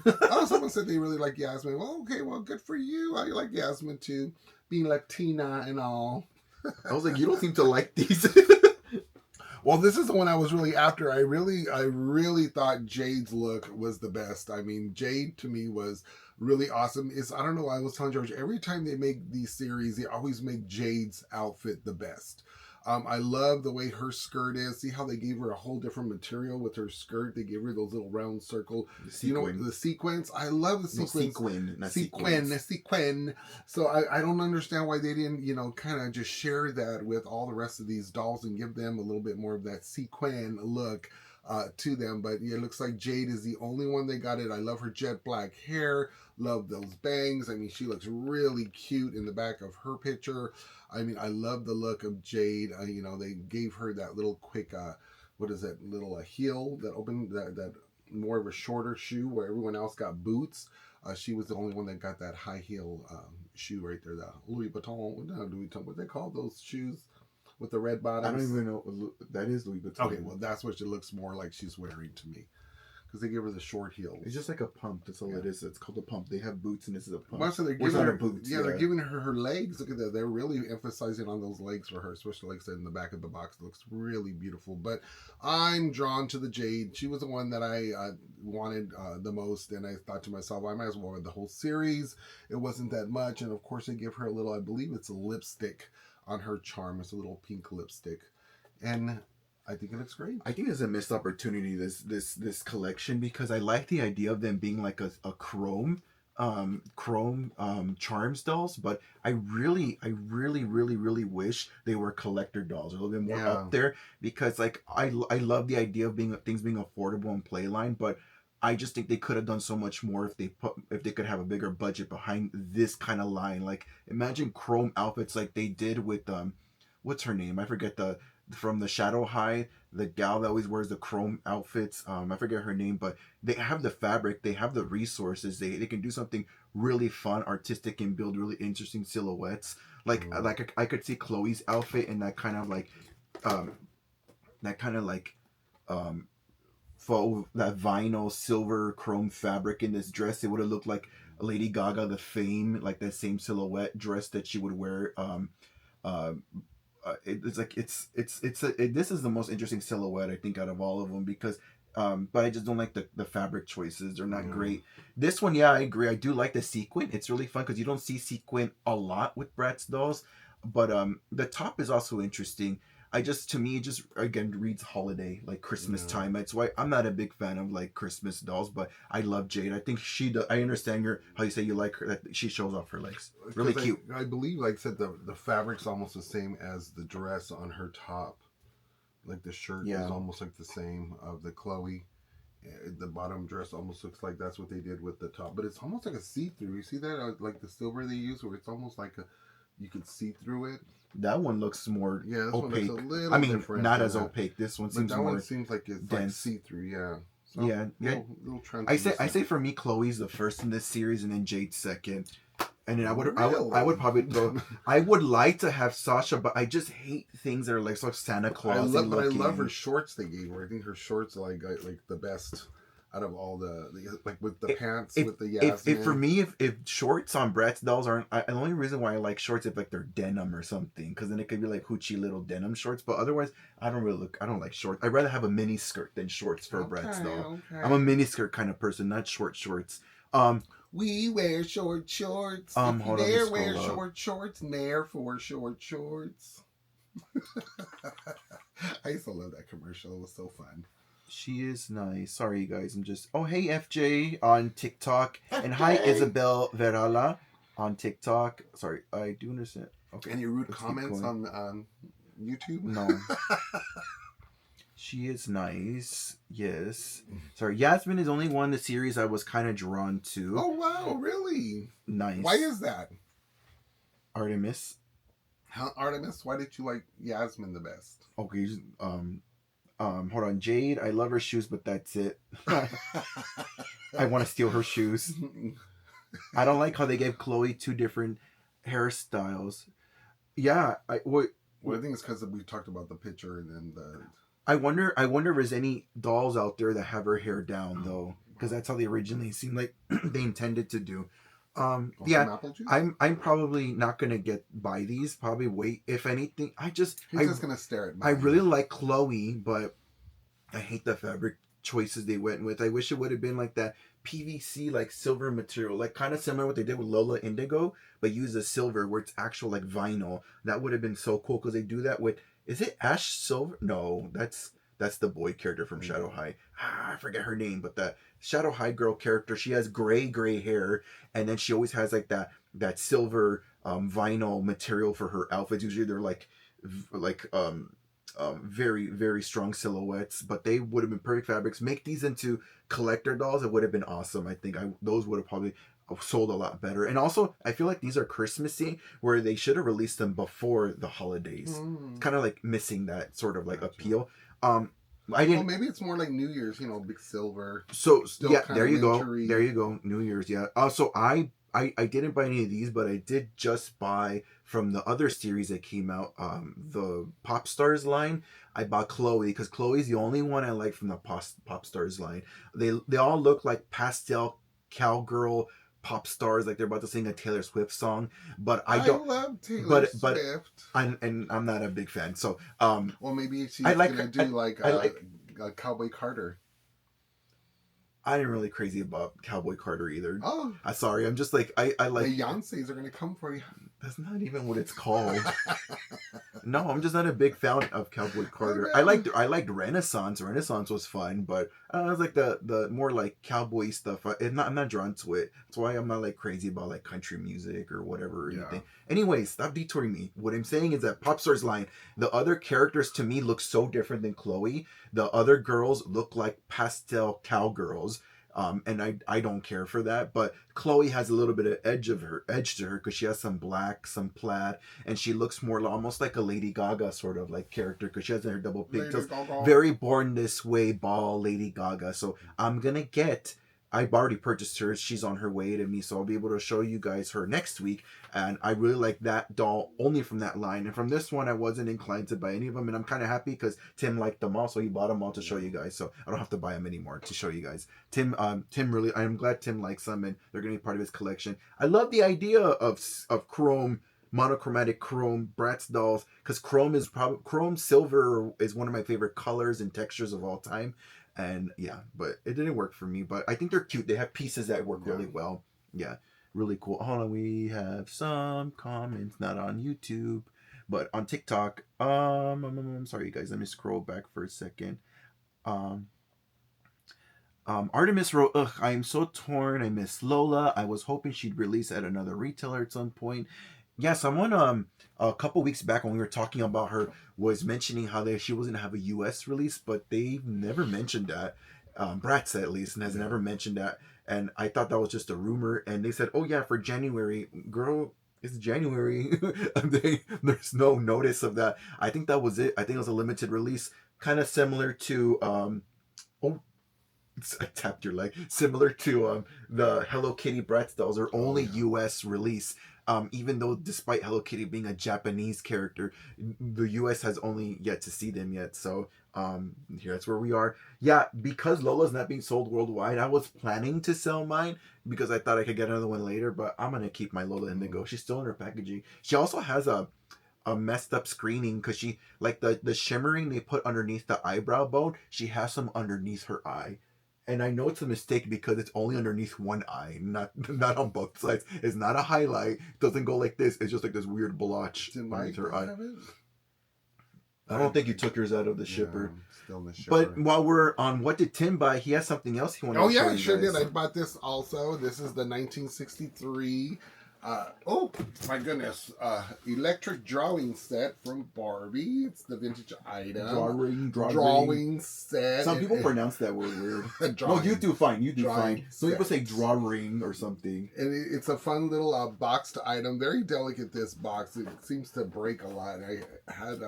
Oh, someone said they really like Yasmin. Well, okay, well, good for you. I like Yasmin too, being Latina and all. I was like, you don't seem to like these. Well, this is the one I was really after. I really thought Jade's look was the best. I mean, Jade to me was really awesome. I don't know. I was telling George, every time they make these series, they always make Jade's outfit the best. I love the way her skirt is. See how they gave her a whole different material with her skirt. They gave her those little round circle. The sequins. I love the sequins. Sequin. So I don't understand why they didn't, kind of just share that with all the rest of these dolls and give them a little bit more of that sequin look to them. But it looks like Jade is the only one that got it. I love her jet black hair. Love those bangs. I mean, she looks really cute in the back of her picture. I mean, I love the look of Jade. They gave her that little quick, what is that, little heel that opened, that more of a shorter shoe where everyone else got boots. She was the only one that got that high heel shoe right there, the Louis Vuitton. Not Louis Vuitton, what they call those shoes with the red bottoms? I don't even know. That is Louis Vuitton. Okay, well, that's what it looks more like she's wearing to me. Because they give her the short heels. It's just like a pump. That's all it is. It's called a pump. They have boots, and this is a pump. Well, so they're giving her boots. Yeah, they're giving her legs. Look at that. They're really emphasizing on those legs for her, especially like I said in the back of the box. It looks really beautiful. But I'm drawn to the Jade. She was the one that I wanted the most, and I thought to myself, I might as well wear the whole series. It wasn't that much, and of course they give her a little. I believe it's a lipstick on her charm. It's a little pink lipstick, and I think it looks great. I think it's a missed opportunity, this collection, because I like the idea of them being like a chrome Charms dolls, but I really wish they were collector dolls, a little bit more up there, because like I love the idea of things being affordable and playline, but I just think they could have done so much more if they could have a bigger budget behind this kind of line. Like imagine chrome outfits like they did with what's her name? I forget from the Shadow High, the gal that always wears the chrome outfits. I forget her name, but they have the fabric, they have the resources, they can do something really fun, artistic, and build really interesting silhouettes. Like I could see Chloe's outfit in that kind of like faux, that vinyl silver chrome fabric in this dress. It would have looked like Lady Gaga, the Fame, like that same silhouette dress that she would wear it's like this is the most interesting silhouette I think out of all of them because but I just don't like the fabric choices. They're not great. This one, yeah, I agree. I do like the sequin. It's really fun because you don't see sequin a lot with Bratz dolls, but the top is also interesting. I just, to me, it just again reads holiday, like Christmas Yeah. time. That's why I'm not a big fan of like Christmas dolls, but I love Jade. I think she does. I understand your how you say you like her, that she shows off her legs. Really 'Cause cute. I believe, like I said, the fabric's almost the same as the dress on her top. Like the shirt is Yeah. almost like the same of the Chloe. The bottom dress almost looks like that's what they did with the top, but it's almost like a see-through. You see that, like the silver they use, where it's almost like you could see through it. That one looks more Yeah, this one looks opaque. a little I mean, different. not Than as that. opaque. This one But seems that one more seems like it's like dense. see-through. Yeah. So, Yeah, yeah. Little I say translucent. for me, Chloe's the first in this series, and then Jade's second. And then I would Really? probably go. I would like to have Sasha, but I just hate things that are like so Santa Claus But I looking. love her shorts they gave her. I think her shorts are like the best out of all like with the pants with the Yasmin. If for me, if shorts on Bratz dolls aren't, the only reason why I like shorts if like they're denim or something, because then it could be like hoochie little denim shorts. But otherwise, I don't like shorts. I'd rather have a mini skirt than shorts for a Bratz doll. Okay. I'm a mini skirt kind of person, not short shorts. We wear short shorts. Hold If on, you let me dare scroll wear up. short shorts, nair for short shorts. I used to love that commercial. It was so fun. She is nice. Sorry, guys. I'm just. Oh, hey, FJ on TikTok. FJ. And hi, Isabel Verala on TikTok. Sorry, I do understand. Okay. Any rude comments on YouTube? No. She is nice. Yes. Sorry, Yasmin is only one of the series I was kind of drawn to. Oh, wow. Really? Nice. Why is that? Artemis. Artemis, why did you like Yasmin the best? Okay. Hold on. Jade, I love her shoes, but that's it. I want to steal her shoes. I don't like how they gave Chloe two different hairstyles. Yeah, Well, I think it's because we talked about the picture and then the. I wonder if there's any dolls out there that have her hair down though, because that's how they originally seemed like they intended to do. Yeah, I'm probably not gonna buy these. Probably wait. If anything, he's just gonna stare at mine. I really like Chloe, but I hate the fabric choices they went with. I wish it would have been like that PVC like silver material, like kind of similar to what they did with Lola Indigo, but use a silver where it's actual like vinyl. That would have been so cool because they do that with. Is it Ash Silver? No, that's the boy character from Shadow High. I forget her name, but the Shadow High girl character, she has gray hair, and then she always has like that silver vinyl material for her outfits. Usually they're like very very strong silhouettes, but they would have been perfect fabrics. Make these into collector dolls, it would have been awesome. I think those would have probably sold a lot better. And also I feel like these are Christmassy, where they should have released them before the holidays. It's kind of like missing that sort of like appeal. I didn't. Well, maybe it's more like New Year's, big silver. So still yeah, kind there of you wintry. go. There you go. New Year's, yeah. So I didn't buy any of these, but I did just buy from the other series that came out, the Pop Stars line. I bought Chloe because Chloe's the only one I like from the Pop Stars line. They all look like pastel cowgirl pop stars, like they're about to sing a Taylor Swift song, but I love Taylor Swift. And I'm not a big fan. So well, maybe she's gonna do Cowboy Carter. I didn't really crazy about Cowboy Carter either. Oh, sorry, I'm just like I like the Beyoncés are gonna come for you. That's not even what it's called. No, I'm just not a big fan of Cowboy Carter. I liked Renaissance. Renaissance was fun, but I was like the more like cowboy stuff. I'm not drawn to it. That's why I'm not like crazy about like country music or whatever or anything. Anyways, stop detouring me. What I'm saying is that Popstars line, the other characters to me look so different than Chloe. The other girls look like pastel cowgirls. And I don't care for that, but Chloe has a little bit of edge to her because she has some black, some plaid, and she looks more almost like a Lady Gaga sort of like character because she has her double pigtails. Very Born This Way ball Lady Gaga. So I've already purchased her. She's on her way to me, so I'll be able to show you guys her next week. And I really like that doll only from that line. And from this one, I wasn't inclined to buy any of them. And I'm kind of happy because Tim liked them all, so he bought them all to show you guys. So I don't have to buy them anymore to show you guys. Tim I'm glad Tim likes them, and they're going to be part of his collection. I love the idea of chrome monochromatic chrome Bratz dolls, because chrome is probably chrome silver is one of my favorite colors and textures of all time. And yeah, but it didn't work for me. But I think they're cute. They have pieces that work really well. Yeah, really cool. Hold on, we have some comments, not on YouTube, but on TikTok. I'm sorry, you guys. Let me scroll back for a second. Um, Artemis wrote, "Ugh, I am so torn. I miss Lola. I was hoping she'd release at another retailer at some point." Yeah, someone a couple weeks back when we were talking about her was mentioning how she wasn't gonna have a U.S. release, but they've never mentioned that. Bratz at least and has never mentioned that, and I thought that was just a rumor. And they said, "Oh yeah, for January, girl." It's January. There's no notice of that. I think that was it. I think it was a limited release, kind of similar to oh, I tapped your leg. Similar to the Hello Kitty Bratz dolls are only U.S. release. Even though, despite Hello Kitty being a Japanese character, the U.S. has only yet to see them yet. So here, that's where we are. Yeah, because Lola's not being sold worldwide, I was planning to sell mine because I thought I could get another one later. But I'm gonna keep my Lola Indigo. She's still in her packaging. She also has a messed up screening because she like the shimmering they put underneath the eyebrow bone. She has some underneath her eye. And I know it's a mistake because it's only underneath one eye, not on both sides. It's not a highlight. It doesn't go like this. It's just like this weird blotch underneath her eye. I don't think you took yours out of the shipper. Still in the shipper. But while we're on what did Tim buy, he has something else he wanted to show you. I sure did. I bought this also. This is the 1963 oh my goodness, electric drawing set from Barbie. It's the vintage item. Drawing set. Some people pronounce that word weird. No, you do fine. You do fine. Some people say drawing or something. And it's a fun little boxed item. Very delicate, this box. It seems to break a lot. I had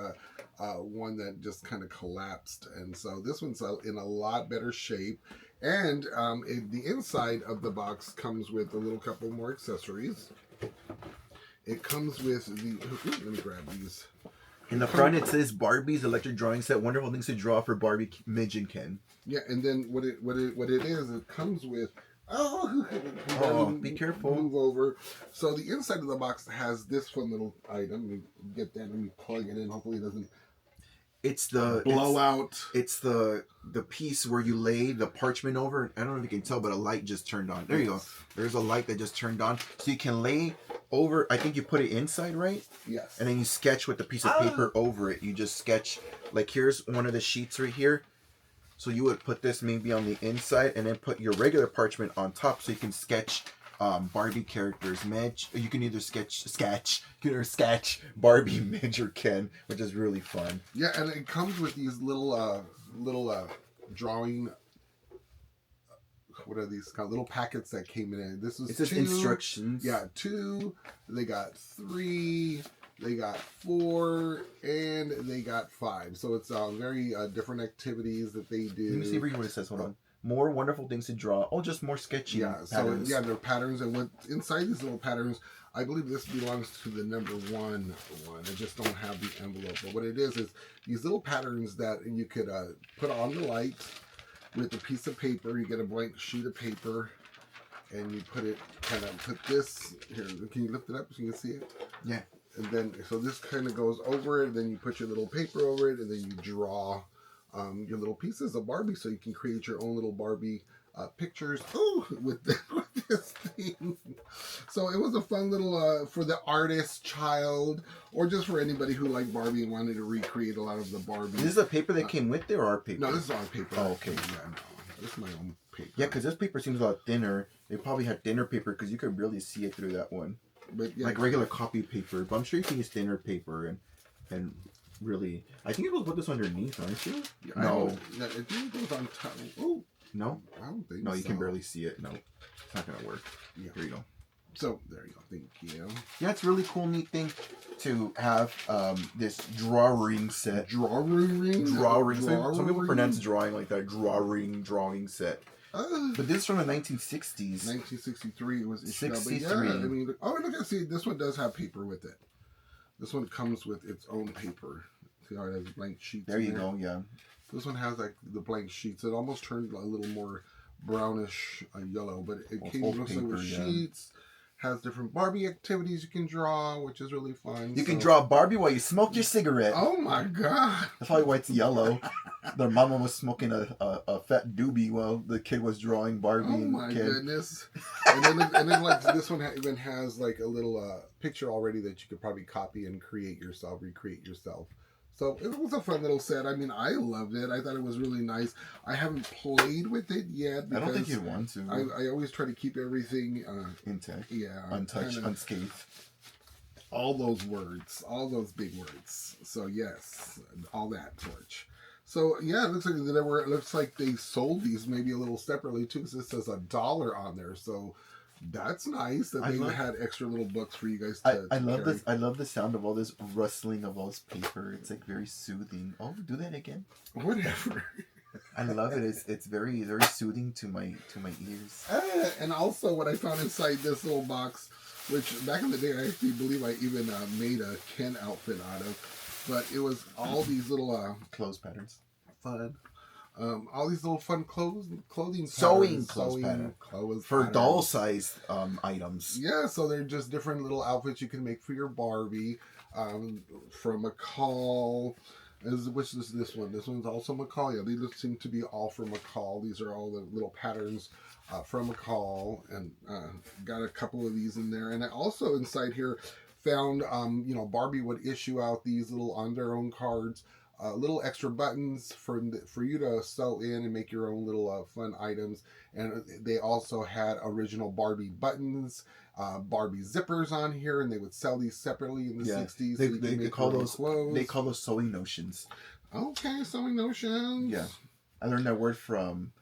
one that just kind of collapsed. And so this one's in a lot better shape. And the inside of the box comes with a little couple more accessories. It comes with let me grab these. In the front it says Barbie's electric drawing set. Wonderful things to draw for Barbie, Midge, and Ken. Yeah, and then what it is, it comes with be careful. Move over. So the inside of the box has this fun little item. Let me get that. Let me plug it in. Hopefully it doesn't. It's the blowout. It's the piece where you lay the parchment over. I don't know if you can tell, but a light just turned on. There you go. There's a light that just turned on. So you can lay over. I think you put it inside, right? Yes. And then you sketch with the piece of paper over it. You just sketch. Like here's one of the sheets right here. So you would put this maybe on the inside and then put your regular parchment on top so you can sketch Barbie characters. Midge, you can either sketch Barbie, Midge, or Ken, which is really fun. Yeah, and it comes with these little drawing. What are these called? Little packets that came in. This is just instructions. Yeah, 2. They got 3. They got 4, and they got 5. So it's very different activities that they do. Let me see what it says. Hold on. More wonderful things to draw. Oh, just more sketchy patterns. So they're patterns, and what's inside these little patterns, I believe this belongs to the number 1 one. I just don't have the envelope. But what it is these little patterns that you could put on the light with a piece of paper. You get a blank sheet of paper, and you put this here. Can you lift it up so you can see it? Yeah. And then, so this kind of goes over it, then you put your little paper over it, and then you draw your little pieces of Barbie, so you can create your own little Barbie pictures with this thing. So it was a fun little, for the artist child, or just for anybody who liked Barbie and wanted to recreate a lot of the Barbie. Is this a paper that came with there or our paper? No, this is our paper. Oh, okay. Yeah, no, this is my own paper. Yeah, because this paper seems a lot thinner. They probably had thinner paper because you could really see it through that one. But yeah, like regular copy paper, but I'm sure you can use thinner paper and really. I think it will put this underneath, aren't you? Yeah, no, I think it goes on top. Oh no, I don't think. No, you can barely see it. No, it's not gonna work. Yeah, here you go. So there you go. Thank you. Yeah, it's a really cool, neat thing to have this drawing set. Drawing. Some people pronounce drawing like that. Drawing set. But this is from the 1960s. 1963 it was issued. 63. Yeah, I mean, look, see, this one does have paper with it. This one comes with its own paper. See how it has blank sheets. There you go. Yeah. This one has like the blank sheets. It almost turned a little more brownish yellow, but it came with sheets. Has different Barbie activities you can draw, which is really fun. You can draw Barbie while you smoke your cigarette. Oh my god! That's probably why it's yellow. Their mama was smoking a fat doobie while the kid was drawing Barbie. Oh and my kid. goodness! And then like this one even has like a little picture already that you could probably copy and recreate yourself. So it was a fun little set. I mean, I loved it. I thought it was really nice. I haven't played with it yet. I don't think you'd want to. I always try to keep everything intact. Yeah. Untouched, unscathed. All those words. All those big words. So yes, all that torch. So yeah, it looks like they sold these maybe a little separately too, because it says $1 on there. So that's nice that they had extra little books for you guys to I love carry. this. I love the sound of all this rustling of all this paper. It's like very soothing. Oh, do that again. Whatever. I love it. It's very soothing to my ears. And also what I found inside this little box, which back in the day I actually believe I even made a Ken outfit out of, but it was all these little clothes patterns. Fun. All these little fun clothing Sewing patterns, clothes for doll-sized items. Yeah, so they're just different little outfits you can make for your Barbie. From McCall, which is this one? This one's also McCall. Yeah, these seem to be all from McCall. These are all the little patterns from McCall, and got a couple of these in there. And I also inside here found, Barbie would issue out these little on their own cards. Little extra buttons for you to sew in and make your own little fun items. And they also had original Barbie buttons, Barbie zippers on here, and they would sell these separately in the 60s. They call those sewing notions. Okay, sewing notions. Yeah. I learned that word from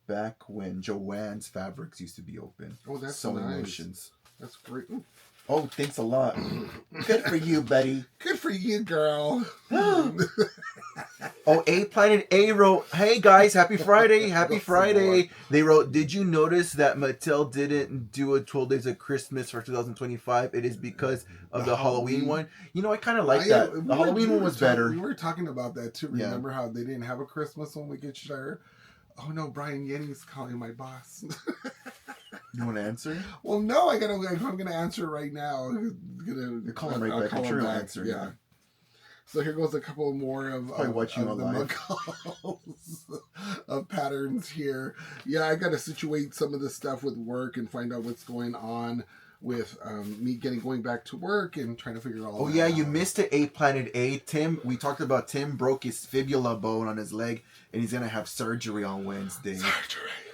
back when Joanne's Fabrics used to be open. Oh, that's sewing nice. notions. That's great. Ooh. Oh, thanks a lot. Good for you, buddy. Good for you, girl. Oh, A Planet A wrote, "Hey guys, happy Friday, happy Friday." They wrote, "Did you notice that Mattel didn't do a 12 Days of Christmas for 2025? It is because of the Halloween one." You know, I kind of like that. The Halloween one was better. We were talking about that too. Remember how they didn't have a Christmas one we could share? Oh no, Brian Yenny's calling my boss. You want to answer? Well, no, I'm gonna answer right now. You call him right back. I'm sure he'll answer. Yeah. So here goes a couple more of the McCalls of patterns here. Yeah, I gotta situate some of this stuff with work and find out what's going on with me going back to work and trying to figure all that out. You missed it, A Planet A. We talked about Tim broke his fibula bone on his leg, and he's going to have surgery on Wednesday.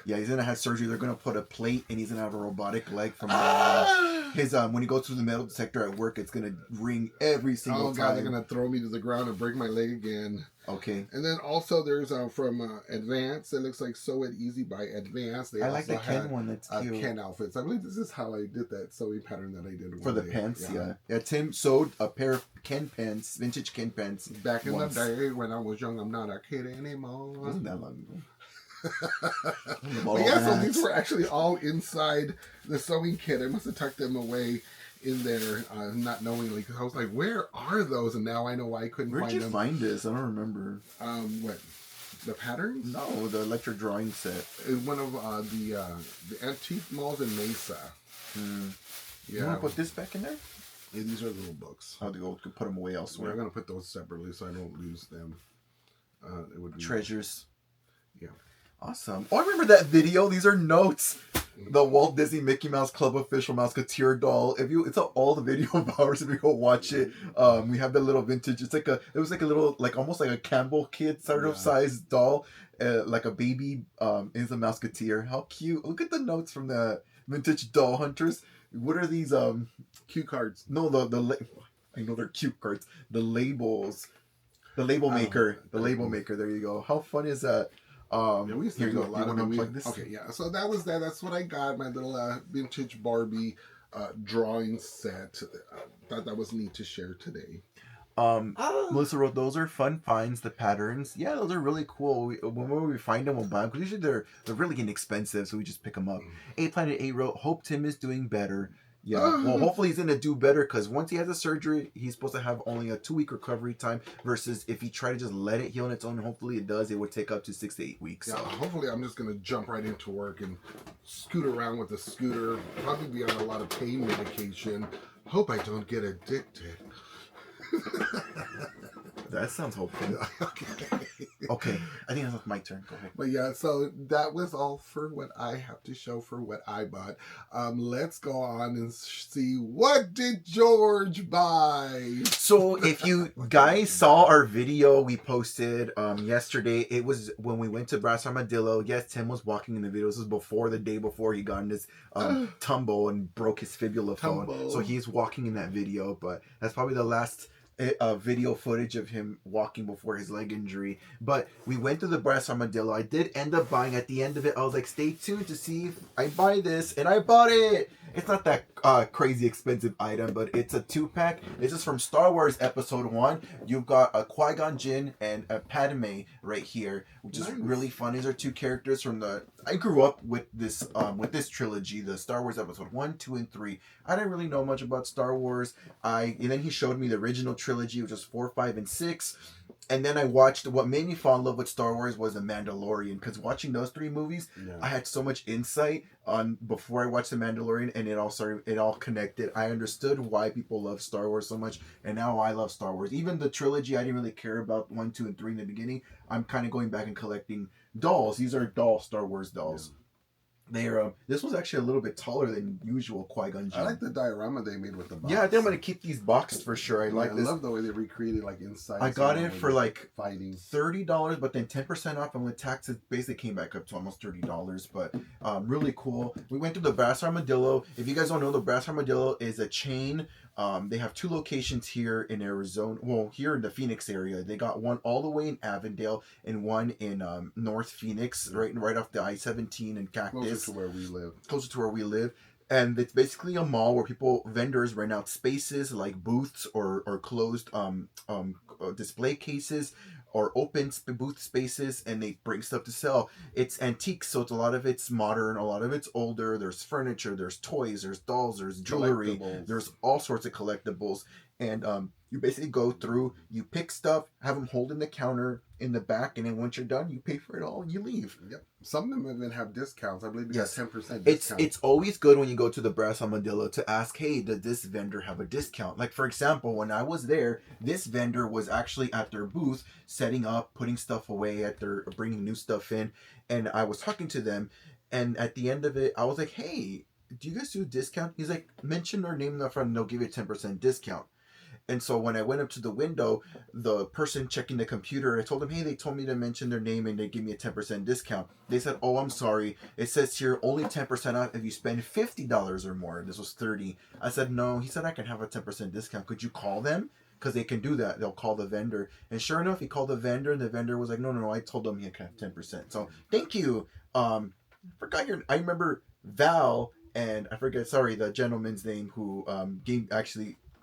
Yeah, he's going to have surgery. They're going to put a plate, and he's going to have a robotic leg from his when he goes through the metal detector at work, it's going to ring every single time. Oh, God, they're going to throw me to the ground and break my leg again. Okay. And then also there's from Advance. It looks like Sew It Easy by Advance. I like the Ken one. That's cute. Ken outfits. I believe this is how I did that sewing pattern that I did for the pants. Yeah. Tim sewed a pair of Ken pants, vintage Ken pants. Back in the day when I was young, I'm not a kid anymore. Wasn't that long ago? But yeah, so these were actually all inside the sewing kit. I must have tucked them away in there, not knowingly, because I was like, "Where are those?" And now I know why I couldn't find them. Where'd you find this? I don't remember. What? The patterns? No, the electric drawing set. One of the antique malls in Mesa. Yeah. You want to put this back in there? Yeah, these are little books. I'll go put them away elsewhere. I'm gonna put those separately so I don't lose them. It would be treasures. Yeah. Awesome. Oh, I remember that video. These are notes. The Walt Disney Mickey Mouse Club official Mouseketeer doll. It's all the video of ours. If you go watch it, we have the little vintage. It was like a little, like almost like a Campbell kid sort of sized doll, like a baby. Is a Mouseketeer. How cute! Look at the notes from the vintage doll hunters. What are these? Cue cards. No, I know they're cute cards. The labels. The label maker. The label maker. There you go. How fun is that? We used to do a lot of them. Okay, yeah. So that was that. That's what I got. My little vintage Barbie drawing set. Thought that was neat to share today. Melissa wrote, "Those are fun finds. The patterns, yeah, those are really cool. Whenever we find them, we'll buy them because usually they're really inexpensive, so we just pick them up." A Planet A wrote, "Hope Tim is doing better. Yeah. Well, hopefully he's gonna do better because once he has a surgery, he's supposed to have only a 2 week recovery time. Versus if he tried to just let it heal on its own, hopefully it does. It would take up to 6 to 8 weeks. Yeah, So. hopefully I'm just gonna jump right into work and scoot around with the scooter. Probably be on a lot of pain medication. Hope I don't get addicted. That sounds hopeful. Okay, I think that's my turn. Go ahead. But yeah, so that was all for what I have to show for what I bought. Let's go on and see what did George buy. So if you guys saw our video we posted yesterday, it was when we went to Bratz Armadillo. Yes, Tim was walking in the video. This was before the day before he got in this tumble and broke his fibula bone. So he's walking in that video, but that's probably the last video footage of him walking before his leg injury. But we went to the Bratz Armadillo. I did end up buying at the end of it. I was like, stay tuned to see if I buy this, and I bought it. It's not that crazy expensive item, but it's a 2-pack. This is from Star Wars Episode 1. You've got a Qui-Gon Jinn and a Padme right here, which is really fun. These are 2 characters from the... I grew up with this trilogy, the Star Wars Episode 1, 2, and 3. I didn't really know much about Star Wars. And then he showed me the original trilogy, which was 4, 5, and 6. And then I watched, what made me fall in love with Star Wars was The Mandalorian, because watching those 3 movies, I had so much insight on before I watched The Mandalorian, and it all connected. I understood why people love Star Wars so much, and now I love Star Wars. Even the trilogy, I didn't really care about 1, 2, and 3 in the beginning. I'm kind of going back and collecting dolls. These are Star Wars dolls. Yeah. They're this was actually a little bit taller than usual Qui-Gon Jinn. I like the diorama they made with the box. Yeah, I think I'm gonna keep these boxed for sure. I like this. I love the way they recreated like inside. I got it for like fighting $30, but then 10% off, and with tax it basically came back up to almost $30. But really cool. We went to the Bratz Armadillo. If you guys don't know, the Bratz Armadillo is a chain. They have 2 locations here in Arizona. Well, here in the Phoenix area. They got one all the way in Avondale and one in North Phoenix, right off the I-17 and Cactus. Closer to where we live. And it's basically a mall where vendors rent out spaces like booths or closed display cases or open booth spaces, and they bring stuff to sell. It's antiques, so a lot of it's modern, a lot of it's older. There's furniture, there's toys, there's dolls, there's jewelry, there's all sorts of collectibles. And you basically go through, you pick stuff, have them hold in the counter in the back, and then once you're done, you pay for it all and you leave. Yep. Some of them even have discounts. I believe you got 10% discount. It's always good when you go to the Bratz Armadillo to ask, hey, does this vendor have a discount? Like, for example, when I was there, this vendor was actually at their booth setting up, putting stuff away, bringing new stuff in, and I was talking to them, and at the end of it, I was like, hey, do you guys do a discount? He's like, mention their name in the front and they'll give you a 10% discount. And so when I went up to the window, the person checking the computer, I told them, hey, they told me to mention their name and they give me a 10% discount. They said, oh, I'm sorry. It says here only 10% off if you spend $50 or more. This was $30. I said, no. He said, I can have a 10% discount. Could you call them? Because they can do that. They'll call the vendor. And sure enough, he called the vendor, and the vendor was like, no. I told him he can have 10%. So thank you. I remember Val, and I forget, the gentleman's name who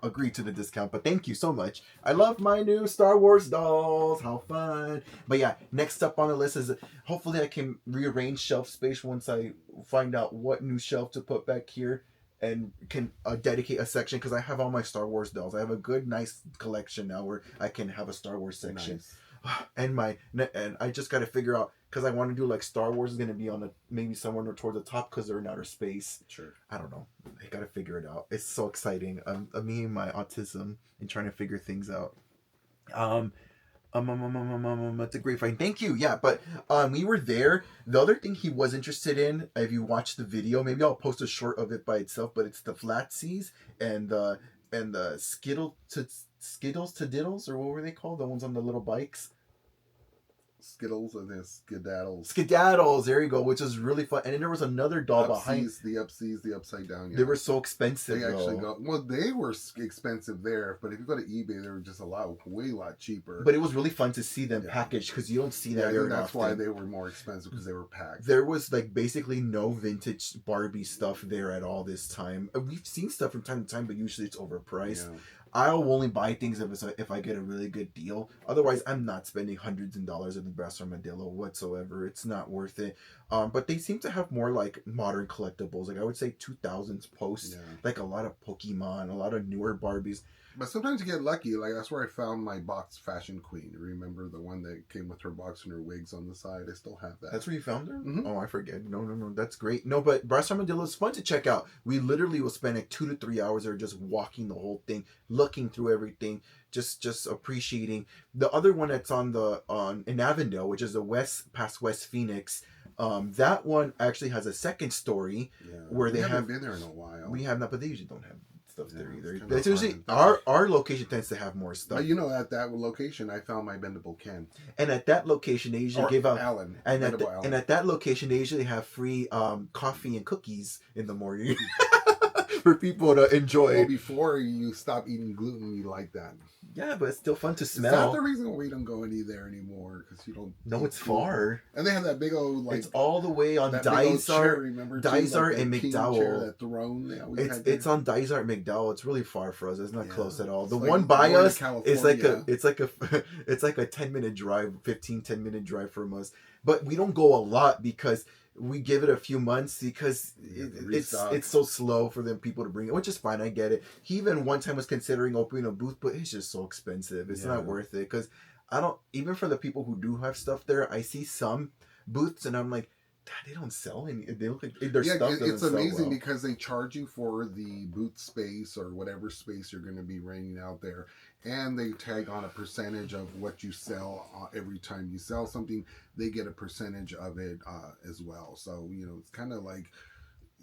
agreed to the discount, but thank you so much. I love my new Star Wars dolls. How fun. But yeah, next up on the list is hopefully I can rearrange shelf space once I find out what new shelf to put back here and can dedicate a section, because I have all my Star Wars dolls. I have a good, nice collection now where I can have a Star Wars section. Nice. And I just got to figure out, because I want to do like Star Wars is going to be on maybe somewhere towards the top because they're in outer space. Sure. I don't know. I got to figure it out. It's so exciting. Me and my autism and trying to figure things out. That's a great find. Thank you. Yeah, but we were there. The other thing he was interested in, if you watch the video, maybe I'll post a short of it by itself, but it's the Flatsies and the Skittles to Diddles, or what were they called? The ones on the little bikes. Skittles and then Skedaddles. Skedaddles, there you go, which is really fun. And then there was another doll behind. The Upsies, the Upside Down. Yeah. They were so expensive. They actually they were expensive there, but if you go to eBay, they were just a lot cheaper. But it was really fun to see them packaged, because you don't see that very often. That's why they were more expensive, because they were packed. There was like basically no vintage Barbie stuff there at all this time. We've seen stuff from time to time, but usually it's overpriced. Yeah. I'll only buy things if I get a really good deal. Otherwise, I'm not spending hundreds of dollars at the Bratz Armadillo whatsoever. It's not worth it. But they seem to have more like modern collectibles. Like I would say 2000s post, like a lot of Pokemon, a lot of newer Barbies. But sometimes you get lucky. Like that's where I found my box Fashion Queen. Remember the one that came with her box and her wigs on the side? I still have that. That's where you found her? Mm-hmm. Oh, I forget. No. That's great. No, but Bratz Armadillo is fun to check out. We literally will spend like 2 to 3 hours there just walking the whole thing, looking through everything, just appreciating. The other one that's in Avondale, which is the West Phoenix. That one actually has a second story where they haven't been there in a while. We have not, but they usually don't have stuff there either. It's That's usually our location tends to have more stuff. But you know, at that location, I found my bendable Ken. And at that location, they usually give out Alan. And at that location, they usually have free coffee and cookies in the morning for people to enjoy. Well, before you stop eating gluten, you like that. Yeah, but it's still fun to smell. Is that the reason why we don't go any there anymore? Because you don't. No, it's far. And they have that big old like. It's all the way on Dysart and McDowell. That throne. It's on Dysart and McDowell. It's really far for us. It's not close at all. The one by us is like it's like a 10-minute drive, 10-minute drive from us. But we don't go a lot because we give it a few months because it's so slow for them people to bring it, which is fine. I get it. He even one time was considering opening a booth, but it's just so expensive. It's not worth it because I don't, even for the people who do have stuff there, I see some booths and I'm like, they don't sell any. They look like their stuff doesn't it's amazing sell well. Because they charge you for the booth space or whatever space you're going to be renting out there, and they tag on a percentage of what you sell every time you sell something. They get a percentage of it as well. So it's kind of like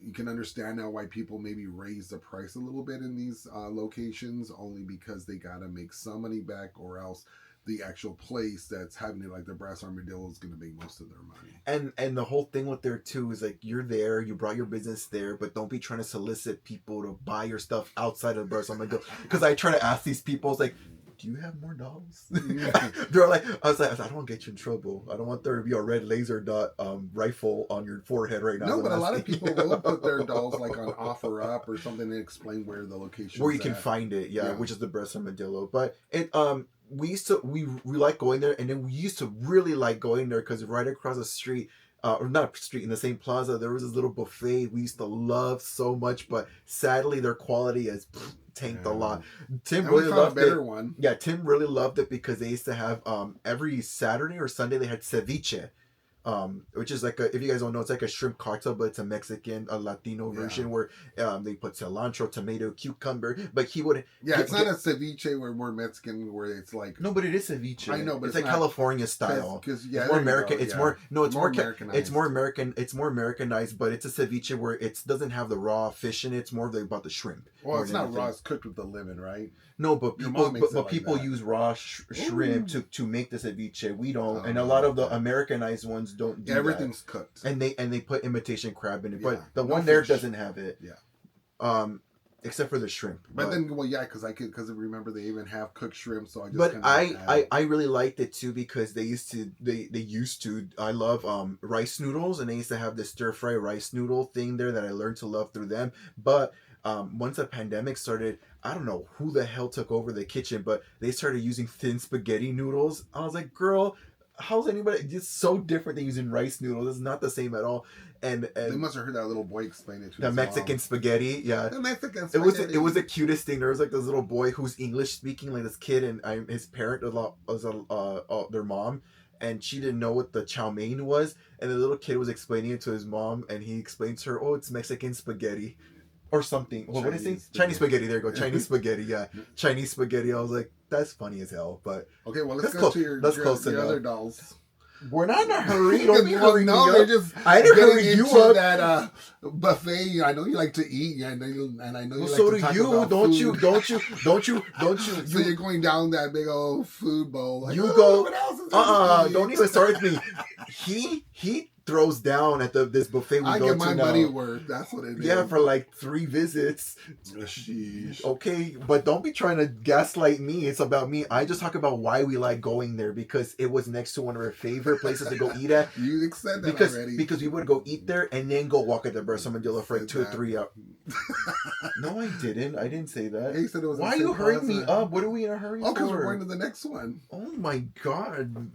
you can understand now why people maybe raise the price a little bit in these locations, only because they got to make some money back, or else the actual place that's having it, like the Bratz Armadillo, is going to make most of their money. And the whole thing with there too is like, you're there, you brought your business there, but don't be trying to solicit people to buy your stuff outside of the Bratz Armadillo. Because I try to ask these people, it's like, do you have more dolls? They're like, I was like, I don't want to get you in trouble. I don't want there to be a red laser dot rifle on your forehead right now. No, but a lot of people will put their dolls like on OfferUp or something and explain where the location is. Where you can find it, which is the Bratz Armadillo. But we like going there, and then we used to really like going there because right across the street, or not street, in the same plaza, there was this little buffet we used to love so much, but sadly their quality has tanked a lot. Tim really loved it. One. Yeah, Tim really loved it because they used to have every Saturday or Sunday they had ceviche. Which is like if you guys don't know, it's like a shrimp cocktail, but it's a Mexican, a Latino version where they put cilantro, tomato, cucumber. But he would it's not a ceviche where we're Mexican, where it's like but it is ceviche. I know, but it's like California style. Because it's more American. It's more Americanized. It's more American. It's more Americanized, but it's a ceviche where it doesn't have the raw fish in it. It's more about the shrimp. Well, it's not raw. It's cooked with the lemon, right? No, but people use raw shrimp to make the ceviche. We don't, and a lot of the Americanized ones don't do everything's cooked, and they put imitation crab in it, but the one there doesn't have it. Except for the shrimp. But then, because remember they even have cooked shrimp, so I just. But I really liked it too because they used to. I love rice noodles, and they used to have this stir fry rice noodle thing there that I learned to love through them. But once the pandemic started, I don't know who the hell took over the kitchen, but they started using thin spaghetti noodles. I was like, girl, how's anybody? It's so different than using rice noodles. It's not the same at all. And they must have heard that little boy explain it to the Mexican spaghetti. Yeah, the Mexican spaghetti. It was the cutest thing. There was like this little boy who's English speaking, like this kid, and his parent was their mom, and she didn't know what the chow mein was, and the little kid was explaining it to his mom, and he explained to her, "Oh, it's Mexican spaghetti." Or something. Well, what did he say? Chinese spaghetti. There you go. Chinese spaghetti. Yeah. Chinese spaghetti. I was like, that's funny as hell. But okay, well, let's go to your other dolls. We're not in a hurry. Don't be hurrying me up. They're just I didn't hurry you up. That buffet. I know you like to eat. I know you so like to talk do about you. Don't you? So you're going down that big old food bowl. Like, you go. What else is don't even start with me. He throws down at this buffet we go to now. I get my money worth. That's what it is. Yeah, for like 3 visits. Sheesh. Okay, but don't be trying to gaslight me. It's about me. I just talk about why we like going there because it was next to one of our favorite places to go eat at. You said that already. Because we would go eat there and then go walk at the Bratz Armadillo for like 2 or 3 hours. No, I didn't. I didn't say that. He said it was. Why are you hurrying me up? What are we in a hurry for? Because we're going to the next one. Oh my God.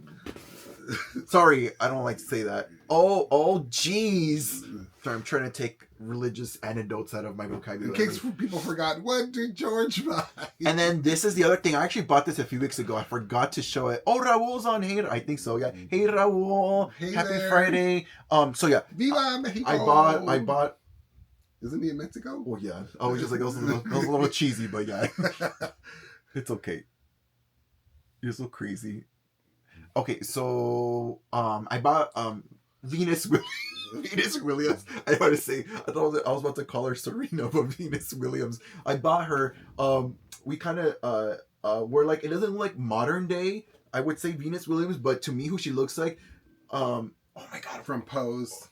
Sorry, I don't like to say that. Oh, jeez. Sorry, I'm trying to take religious anecdotes out of my vocabulary. In case people forgot, what did George buy? And then this is the other thing. I actually bought this a few weeks ago. I forgot to show it. Oh, Raul's on. Hey, I think so. Yeah. Hey, Raul. Hey Happy there. Friday. So yeah. Viva Mexico. I bought. Isn't he in Mexico? Oh yeah. I was just like, that was a little cheesy, but yeah. It's okay. You're so crazy. Okay, so I bought Venus Williams. I want to say I was about to call her Serena, but Venus Williams. I bought her. We kind of we're like, it doesn't look like modern day. I would say Venus Williams, but to me, who she looks like, oh my god, From Pose.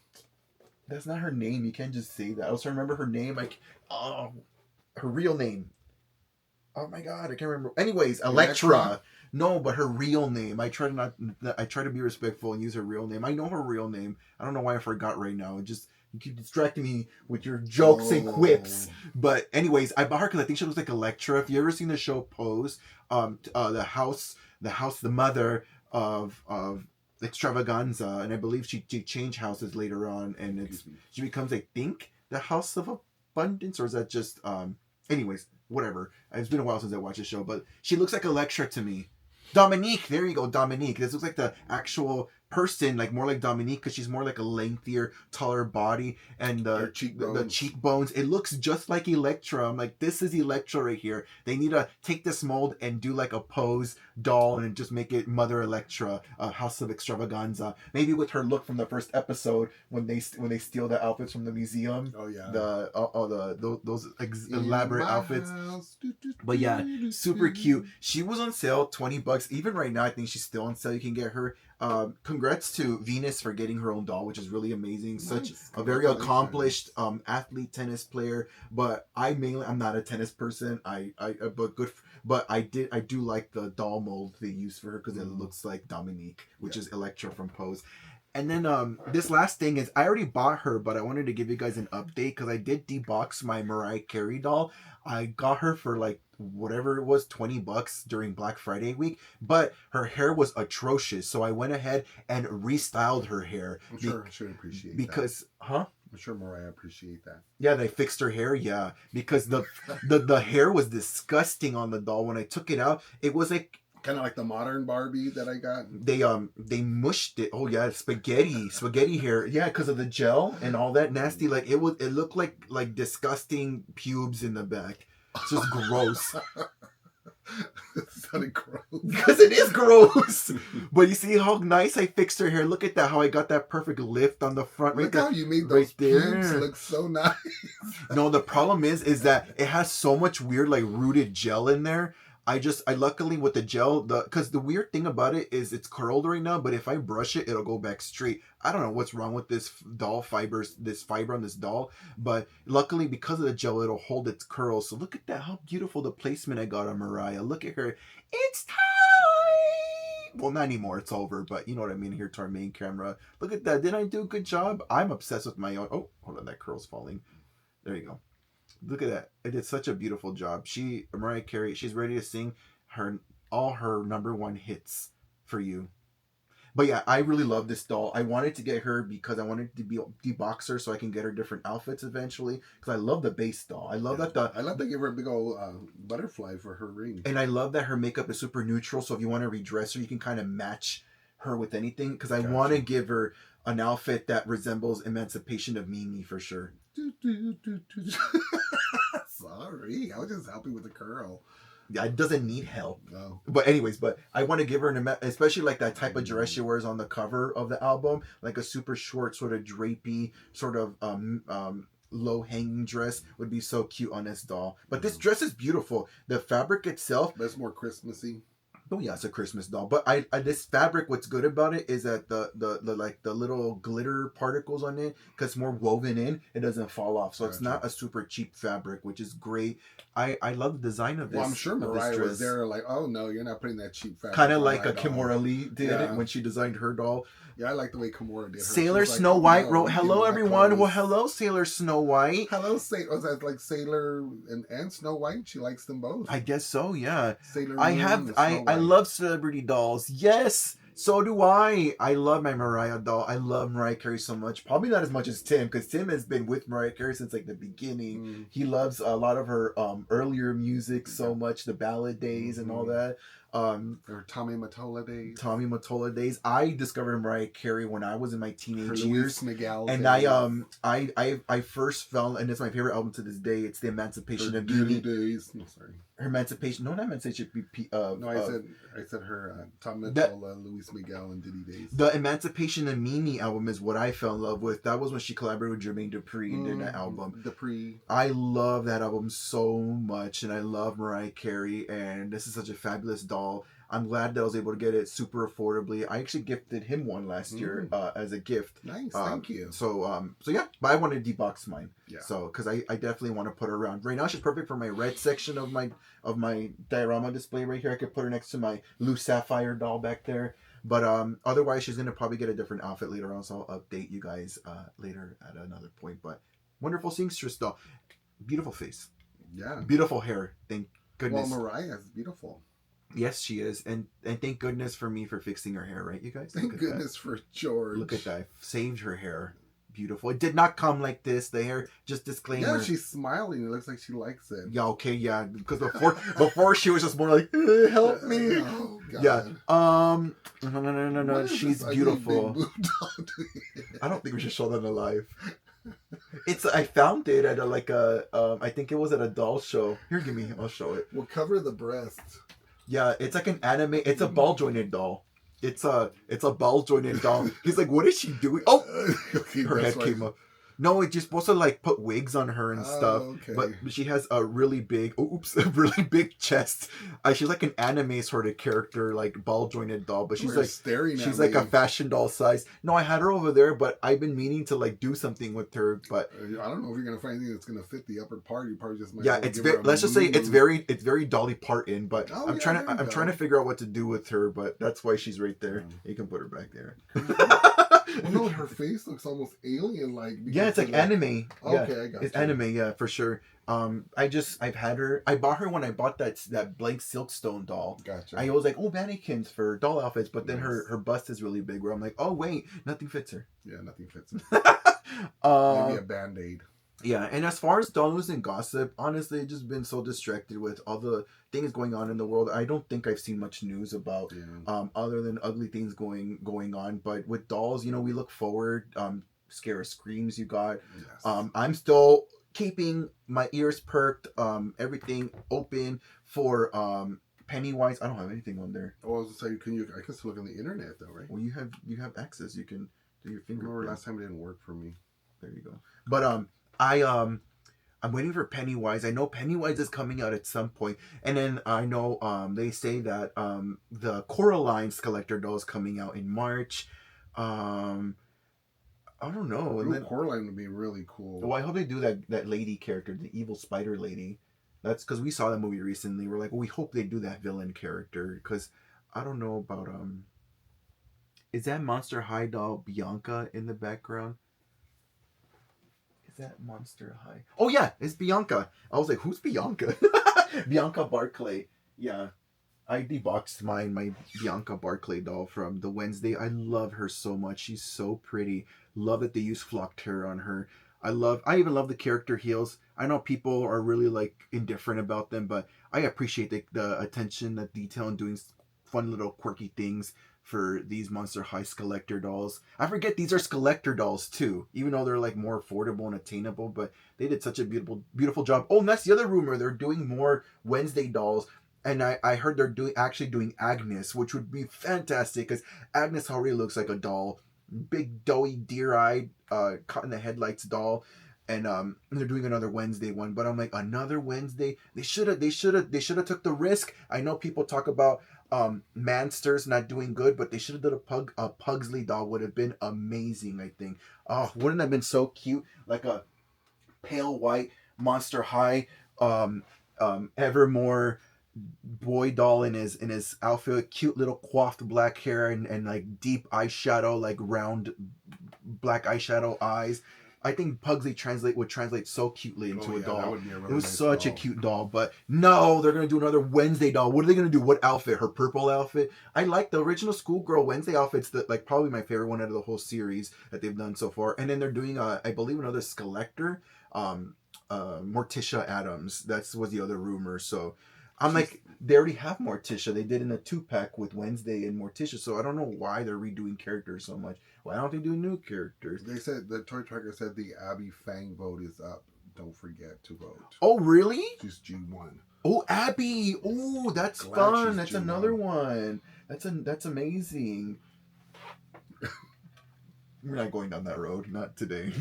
that's not her name. You can't just say that. I was trying to remember her name, like her real name. Oh my god, I can't remember. Anyways, Electra. No, but her real name. I try to be respectful and use her real name. I know her real name. I don't know why I forgot right now. You keep distracting me with your jokes and quips. But anyways, I bought her because I think she looks like Electra. If you ever seen the show Pose, the mother of Extravaganza, and I believe she changed houses later on, and she becomes, I think, the House of Abundance, or is that just anyways, whatever. It's been a while since I watched the show, but she looks like Electra to me. Dominique, there you go, Dominique. This looks like the actual person, like more like Dominique, because she's more like a lengthier, taller body, and the cheekbones. It looks just like Electra. I'm like, this is Electra right here. They need to take this mold and do like a Pose doll and just make it Mother Electra, House of Extravaganza. Maybe with her look from the first episode when they steal the outfits from the museum. Oh yeah. Those elaborate outfits. But yeah, super cute. She was on sale, $20. Even right now, I think she's still on sale. You can get her. Congrats to Venus for getting her own doll, which is really amazing. Nice. Such a very accomplished athlete, tennis player. But I'm not a tennis person. But I do like the doll mold they use for her because it looks like Dominique, which is Electra from Pose. And then this last thing is, I already bought her, but I wanted to give you guys an update because I did debox my Mariah Carey doll. I got her for like whatever it was, $20 during Black Friday week, but her hair was atrocious. So I went ahead and restyled her hair. I'm sure she appreciate because, that. Huh? I'm sure Mariah appreciate that. Yeah, they fixed her hair. Yeah, because the hair was disgusting on the doll. When I took it out, it was like kind of like the modern Barbie that I got. They mushed it. Oh yeah, spaghetti hair. Yeah, because of the gel and all that nasty. Like it looked like disgusting pubes in the back. It's just gross. It sounded gross. Because it is gross. But you see how nice I fixed her hair. Look at that, how I got that perfect lift on the front. Look how you made those pubes look so nice. No, the problem is that it has so much weird like rooted gel in there. I luckily with the gel, because the weird thing about it is it's curled right now, but if I brush it, it'll go back straight. I don't know what's wrong with this fiber on this doll, but luckily because of the gel, it'll hold its curls. So look at that, how beautiful the placement I got on Mariah. Look at her. It's time! Well, not anymore, it's over, but you know what I mean, here to our main camera. Look at that, didn't I do a good job? I'm obsessed with my own. Oh, hold on, that curl's falling. There you go. Look at that. It did such a beautiful job. Mariah Carey, she's ready to sing all her number one hits for you. But yeah, I really love this doll. I wanted to get her because I wanted to be debox her so I can get her different outfits eventually. Because I love the base doll. I love that I love to give her a big old butterfly for her ring. And I love that her makeup is super neutral. So if you want to redress her, you can kind of match her with anything. Because I want to give her an outfit that resembles Emancipation of Mimi for sure. Sorry, I was just helping with the curl. Yeah, it doesn't need help. No. But anyways, I want to give her especially like that type of dress she wears on the cover of the album, like a super short, sort of drapey, sort of low hanging dress would be so cute on this doll. But this dress is beautiful. The fabric itself, but it's more Christmassy. Oh yeah, it's a Christmas doll. But I this fabric, what's good about it is that the like the little glitter particles on it, because it's more woven in, it doesn't fall off. So it's not a super cheap fabric, which is great. I love the design of this. Well, I'm sure Mariah was there like, oh no, you're not putting that cheap fabric. Kind of like a Kimora Lee did when she designed her doll. Yeah, I like the way Kimora did her. Sailor Snow White wrote, "Hello everyone." Well, hello Sailor Snow White. Hello, was that like Sailor and Snow White? She likes them both. I guess so. Yeah. Sailor. I love celebrity dolls. Yes. So do I. I love my Mariah doll. I love Mariah Carey so much. Probably not as much as Tim, because Tim has been with Mariah Carey since like the beginning. He loves a lot of her earlier music so much, the ballad days and all that. Or Tommy Mottola days. Tommy Mottola days. I discovered Mariah Carey when I was in my teenage years, Miguel and days. I first fell, and it's my favorite album to this day. It's the Emancipation Her of Dirty Mimi. Days. No, sorry. Her Emancipation. No, not Emancipation. No, I said her Tommy Mottola, Luis Miguel, and Diddy Days. The Emancipation of Mimi album is what I fell in love with. That was when she collaborated with Jermaine Dupri and did that album. Dupri. I love that album so much, and I love Mariah Carey, and this is such a fabulous doll. I'm glad that I was able to get it super affordably. I actually gifted him one last year as a gift. Nice, thank you. So yeah, but I want to debox mine. Yeah. So because I definitely want to put her around. Right now she's perfect for my red section of my diorama display right here. I could put her next to my loose sapphire doll back there. But otherwise she's gonna probably get a different outfit later on. So I'll update you guys later at another point. But wonderful seamstress doll, beautiful face. Yeah. Beautiful hair. Thank goodness. Well, Mariah is beautiful. Yes, she is, and thank goodness for me for fixing her hair, right, you guys? Thank goodness for George. Look at that, saved her hair. Beautiful. It did not come like this. The hair, just disclaimer. Yeah, she's smiling. It looks like she likes it. Yeah, okay, yeah. Because before she was just more like, help me. Oh, God. Yeah. No. She's beautiful. I don't think we should show that alive. I found it at I think it was at a doll show. Here, I'll show it. We'll cover the breast. Yeah, it's like an anime. It's a ball jointed doll. It's a ball jointed doll. He's like, what is she doing? Oh, okay, her head came up. No, you're supposed to like put wigs on her and stuff. Okay. But she has a really big, a really big chest. She's like an anime sort of character, like ball jointed doll. But she's she's like a fashion doll size. No, I had her over there, but I've been meaning to like do something with her. But I don't know if you're gonna find anything that's gonna fit the upper part. You probably just might. Yeah, it's very. Let's just say it's very Dolly Parton. But I'm trying to figure out what to do with her. But that's why she's right there. You can put her back there. Well, no, her face looks almost alien-like. Yeah, it's like anime. Yeah, okay, I got it's you. anime. Yeah, for sure. I've had her. I bought her when I bought that blank Silkstone doll. Gotcha. I was like, oh, mannequins for doll outfits, but then her bust is really big. Where I'm like, oh wait, nothing fits her. Yeah, nothing fits her. Maybe a Band-Aid. Yeah, and as far as doll news and gossip, honestly, I've just been so distracted with all the things going on in the world. I don't think I've seen much news about other than ugly things going on. But with dolls, we look forward. Scare Screams you got. Yes. I'm still keeping my ears perked, everything open for Pennywise. I don't have anything on there. Oh, I was gonna say, I can still look on the internet though, right? Well, you have access. You can do your finger. Remember last time it didn't work for me. There you go. But I'm waiting for Pennywise. I know Pennywise is coming out at some point, and then I know they say that the Coraline's collector doll is coming out in March. I don't know. And then Coraline would be really cool. Well, I hope they do that lady character, the evil spider lady. That's because we saw that movie recently. We're like, well, we hope they do that villain character, because I don't know about is that Monster High doll Bianca in the background? Is that Monster High? Oh yeah, it's Bianca. I was like, who's Bianca? Bianca Barclay. Yeah. I deboxed my Bianca Barclay doll from the Wednesday. I love her so much. She's so pretty. Love that they use flocked hair on her. I even love the character heels. I know people are really like indifferent about them, but I appreciate the attention, the detail, and doing fun little quirky things for these Monster High Collector dolls. I forget these are Collector dolls too, even though they're like more affordable and attainable, but they did such a beautiful job. Oh, and that's the other rumor. They're doing more Wednesday dolls. And I heard they're doing Agnes, which would be fantastic, because Agnes already looks like a doll. Big, doughy, deer-eyed, caught in the headlights doll. And they're doing another Wednesday one. But I'm like, another Wednesday? They should have took the risk. I know people talk about Mansters not doing good, but they should have done a Pugsley doll. Would have been amazing, I think. Oh, wouldn't that have been so cute? Like a pale white Monster High, Evermore boy doll in his outfit, cute little coiffed black hair and like deep eyeshadow, like round black eyeshadow eyes. I think Pugsley would translate so cutely into a doll. That would be a really It was nice such doll. a cute doll, but no, they're gonna do another Wednesday doll. What are they gonna do? What outfit? Her purple outfit? I like the original Schoolgirl Wednesday outfit's like probably my favorite one out of the whole series that they've done so far. And then they're doing I believe another Skeletor, Morticia Adams. That was the other rumor. So I'm like, they already have Morticia. They did in a 2-pack with Wednesday and Morticia. So I don't know why they're redoing characters so much. Why don't they do new characters? They said the toy tracker said the Abby Fang vote is up. Don't forget to vote. Oh, really? She's G1. Oh, Abby. Oh, that's fun. That's another one. That's amazing. We're not going down that road. Not today.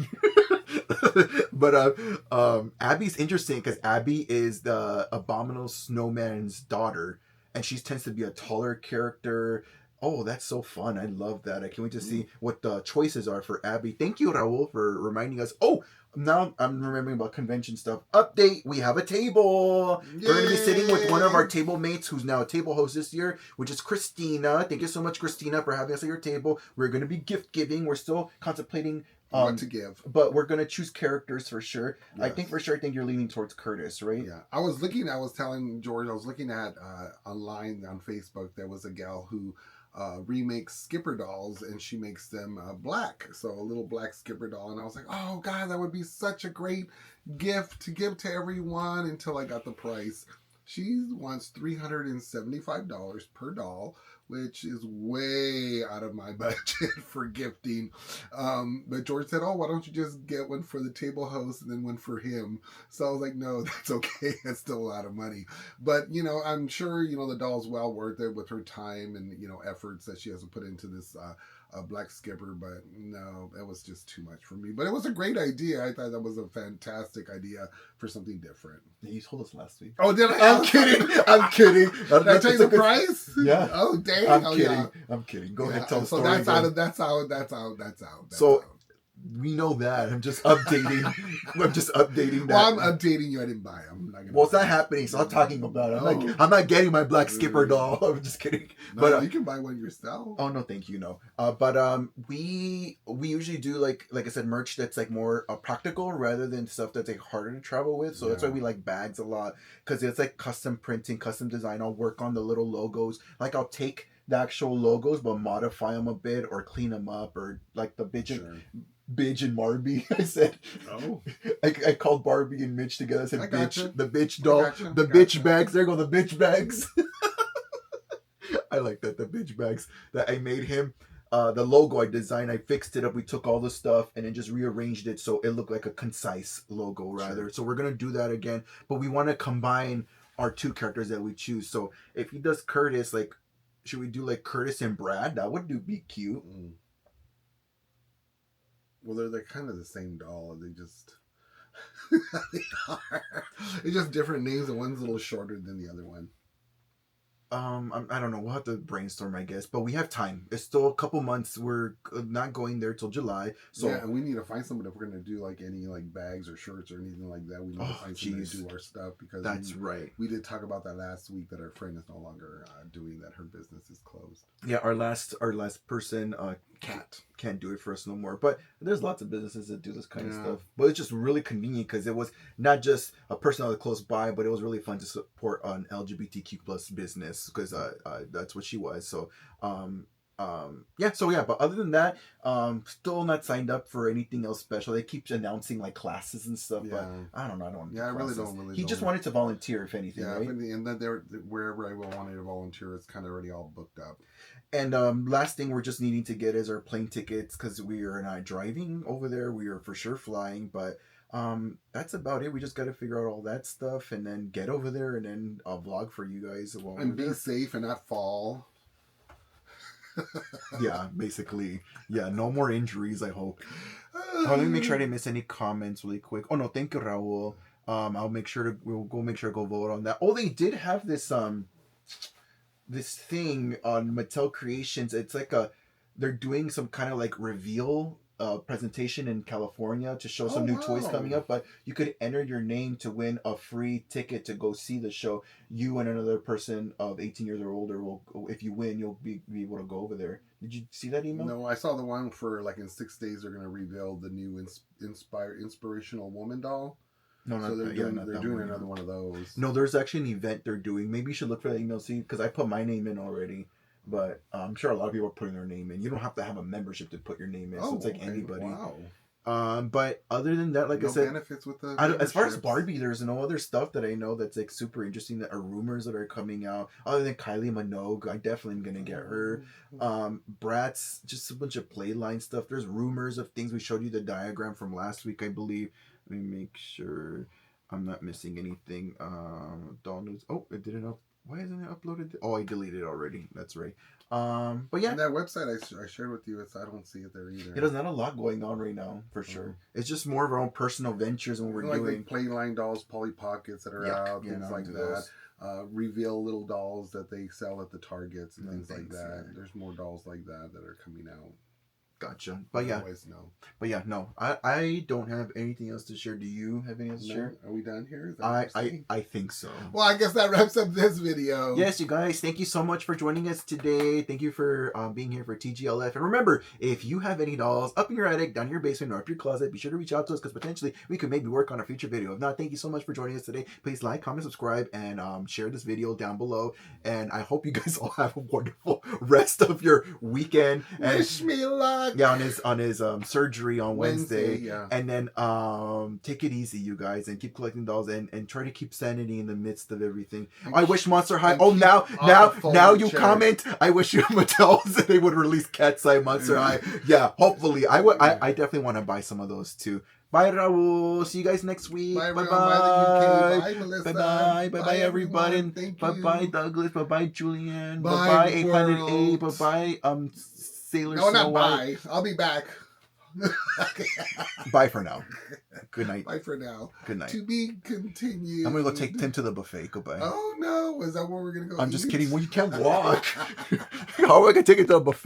But Abby's interesting because Abby is the Abominable Snowman's daughter, and she tends to be a taller character. Oh, that's so fun. I love that. I can't wait to see what the choices are for Abby. Thank you, Raul, for reminding us. Oh, now I'm remembering about convention stuff. Update, we have a table. Yay! We're going to be sitting with one of our table mates who's now a table host this year, which is Christina. Thank you so much, Christina, for having us at your table. We're going to be gift giving. We're still contemplating what to give, but we're going to choose characters for sure. Yes. I think you're leaning towards Curtis, right? Yeah. I was telling George, I was looking at online on Facebook, there was a gal who remakes Skipper dolls, and she makes them black, so a little black Skipper doll, and I was like, oh god, that would be such a great gift to give to everyone, until I got the price. She wants $375 per doll, which is way out of my budget for gifting. But George said, oh, why don't you just get one for the table host and then one for him? So I was like, no, that's okay. That's still a lot of money. But, I'm sure, the doll's well worth it with her time and, efforts that she has to put into this black Skipper. But no, that was just too much for me. But it was a great idea. I thought that was a fantastic idea for something different. Yeah, you told us last week. Oh, did I? I'm kidding. I'm kidding. Did I tell you the price? Yeah. Oh, dang. I'm kidding. Yeah. I'm kidding. Go ahead, tell the so story. That's out. So we know that. I'm just updating. That. Well, I'm updating you. I didn't buy them. It's not happening, so I'm talking about it. I'm not getting my black Skipper doll. I'm just kidding. No, but you can buy one yourself. Oh no, thank you. No. But we usually do like I said, merch that's like more practical rather than stuff that's like harder to travel with. So that's why we like bags a lot, because it's like custom printing, custom design. I'll work on the little logos. Like I'll take the actual logos but modify them a bit or clean them up, or like the Bidge and Barbie. I said, oh, I called Barbie and Mitch together. I said, bitch, the bitch doll, the bitch bags. There go the bitch bags. I like that, the bitch bags that I made him. The logo I designed, I fixed it up. We took all the stuff and then just rearranged it so it looked like a concise logo rather. Sure. So we're gonna do that again, but we want to combine our two characters that we choose. So if he does Curtis, like, should we do like Curtis and Brad? That would be cute. Well, they're kind of the same doll. They just they are. It's just different names, and one's a little shorter than the other one. I don't know. We'll have to brainstorm, I guess. But we have time. It's still a couple months. We're not going there till July. So yeah, and we need to find someone if we're going to do like any like bags or shirts or anything like that. We need to find someone to do our stuff, because that's right. We did talk about that last week, that our friend is no longer doing that. Her business is closed. Yeah, our last person, Kat, can't do it for us no more. But there's lots of businesses that do this kind of stuff. But it's just really convenient because it was not just a person that was close by, but it was really fun to support an LGBTQ plus business, because that's what she was. So but other than that, still not signed up for anything else special. They keep announcing like classes and stuff, but I don't know. I really don't. He just wanted to volunteer, if anything. Yeah, right? And then wherever I wanted to volunteer, it's kind of already all booked up. And last thing we're just needing to get is our plane tickets, because we are not driving over there. We are for sure flying, but that's about it. We just got to figure out all that stuff and then get over there, and then I'll vlog for you guys. And be safe and not fall. Yeah, basically. Yeah, no more injuries, I hope. Let me make sure I didn't miss any comments really quick. Oh no, thank you, Raul. We'll go make sure to go vote on that. Oh, they did have this thing on Mattel Creations. It's like they're doing some kind of like reveal presentation in California to show Oh, some new toys wow. coming up, but you could enter your name to win a free ticket to go see the show. You and another person of 18 years or older will, if you win, you'll be able to go over there. Did you see that email? No, I saw the one for like in 6 days they're going to reveal the new inspirational woman doll. No, So not they're that. doing Yeah, not they're that doing one. another one of those. No, there's actually an event they're doing. Maybe you should look for that email, see, because I put my name in already. But I'm sure a lot of people are putting their name in. You don't have to have a membership to put your name in, so it's like okay. anybody. Wow. But other than that, like No I said, benefits with the as far as memberships. Barbie, there's no other stuff that I know that's like super interesting that are rumors that are coming out. Other than Kylie Minogue, I definitely am gonna get her. Bratz, just a bunch of playline stuff. There's rumors of things. We showed you the diagram from last week, I believe. Let me make sure I'm not missing anything. Doll news. Oh, it didn't up. Why isn't it uploaded? Oh, I deleted it already. That's right. But yeah, And that website I shared with you, I don't see it there either. there's not a lot going on right now, for sure. It's just more of our own personal ventures and what we're doing. Like Playline dolls, Polly Pockets that are out, things like that. Reveal little dolls that they sell at the Targets and things like that. There's more dolls like that are coming out. Gotcha. But yeah. No. But yeah, no. I don't have anything else to share. Do you have anything else to share? Are we done here? Is that I think so. Well, I guess that wraps up this video. Yes, you guys, thank you so much for joining us today. Thank you for being here for TGLF. And remember, if you have any dolls up in your attic, down in your basement, or up your closet, be sure to reach out to us because potentially we could maybe work on a future video. If not, thank you so much for joining us today. Please like, comment, subscribe, and share this video down below. And I hope you guys all have a wonderful rest of your weekend. And wish me luck. Yeah, on his surgery on Wednesday. Yeah. And then take it easy, you guys, and keep collecting dolls and try to keep sanity in the midst of everything. I wish Monster High. Oh, now you comment. I wish you Mattel that they would release Cat's Eye Monster High. Yeah, hopefully. I definitely want to buy some of those too. Bye, Raul. See you guys next week. Bye bye. Bye, Melissa. Bye bye. Bye bye, everybody. Bye bye, Douglas. Bye bye, Julian. Bye bye, 808. Bye bye, Sailor No, Snow not White. bye. I'll be back. Bye for now. Good night. Bye for now. Good night. To be continued. I'm gonna go take Tim to the buffet. Goodbye. Oh no! Is that where we're gonna go? I'm just kidding. Well, you can't walk. How am I gonna take it to a buffet?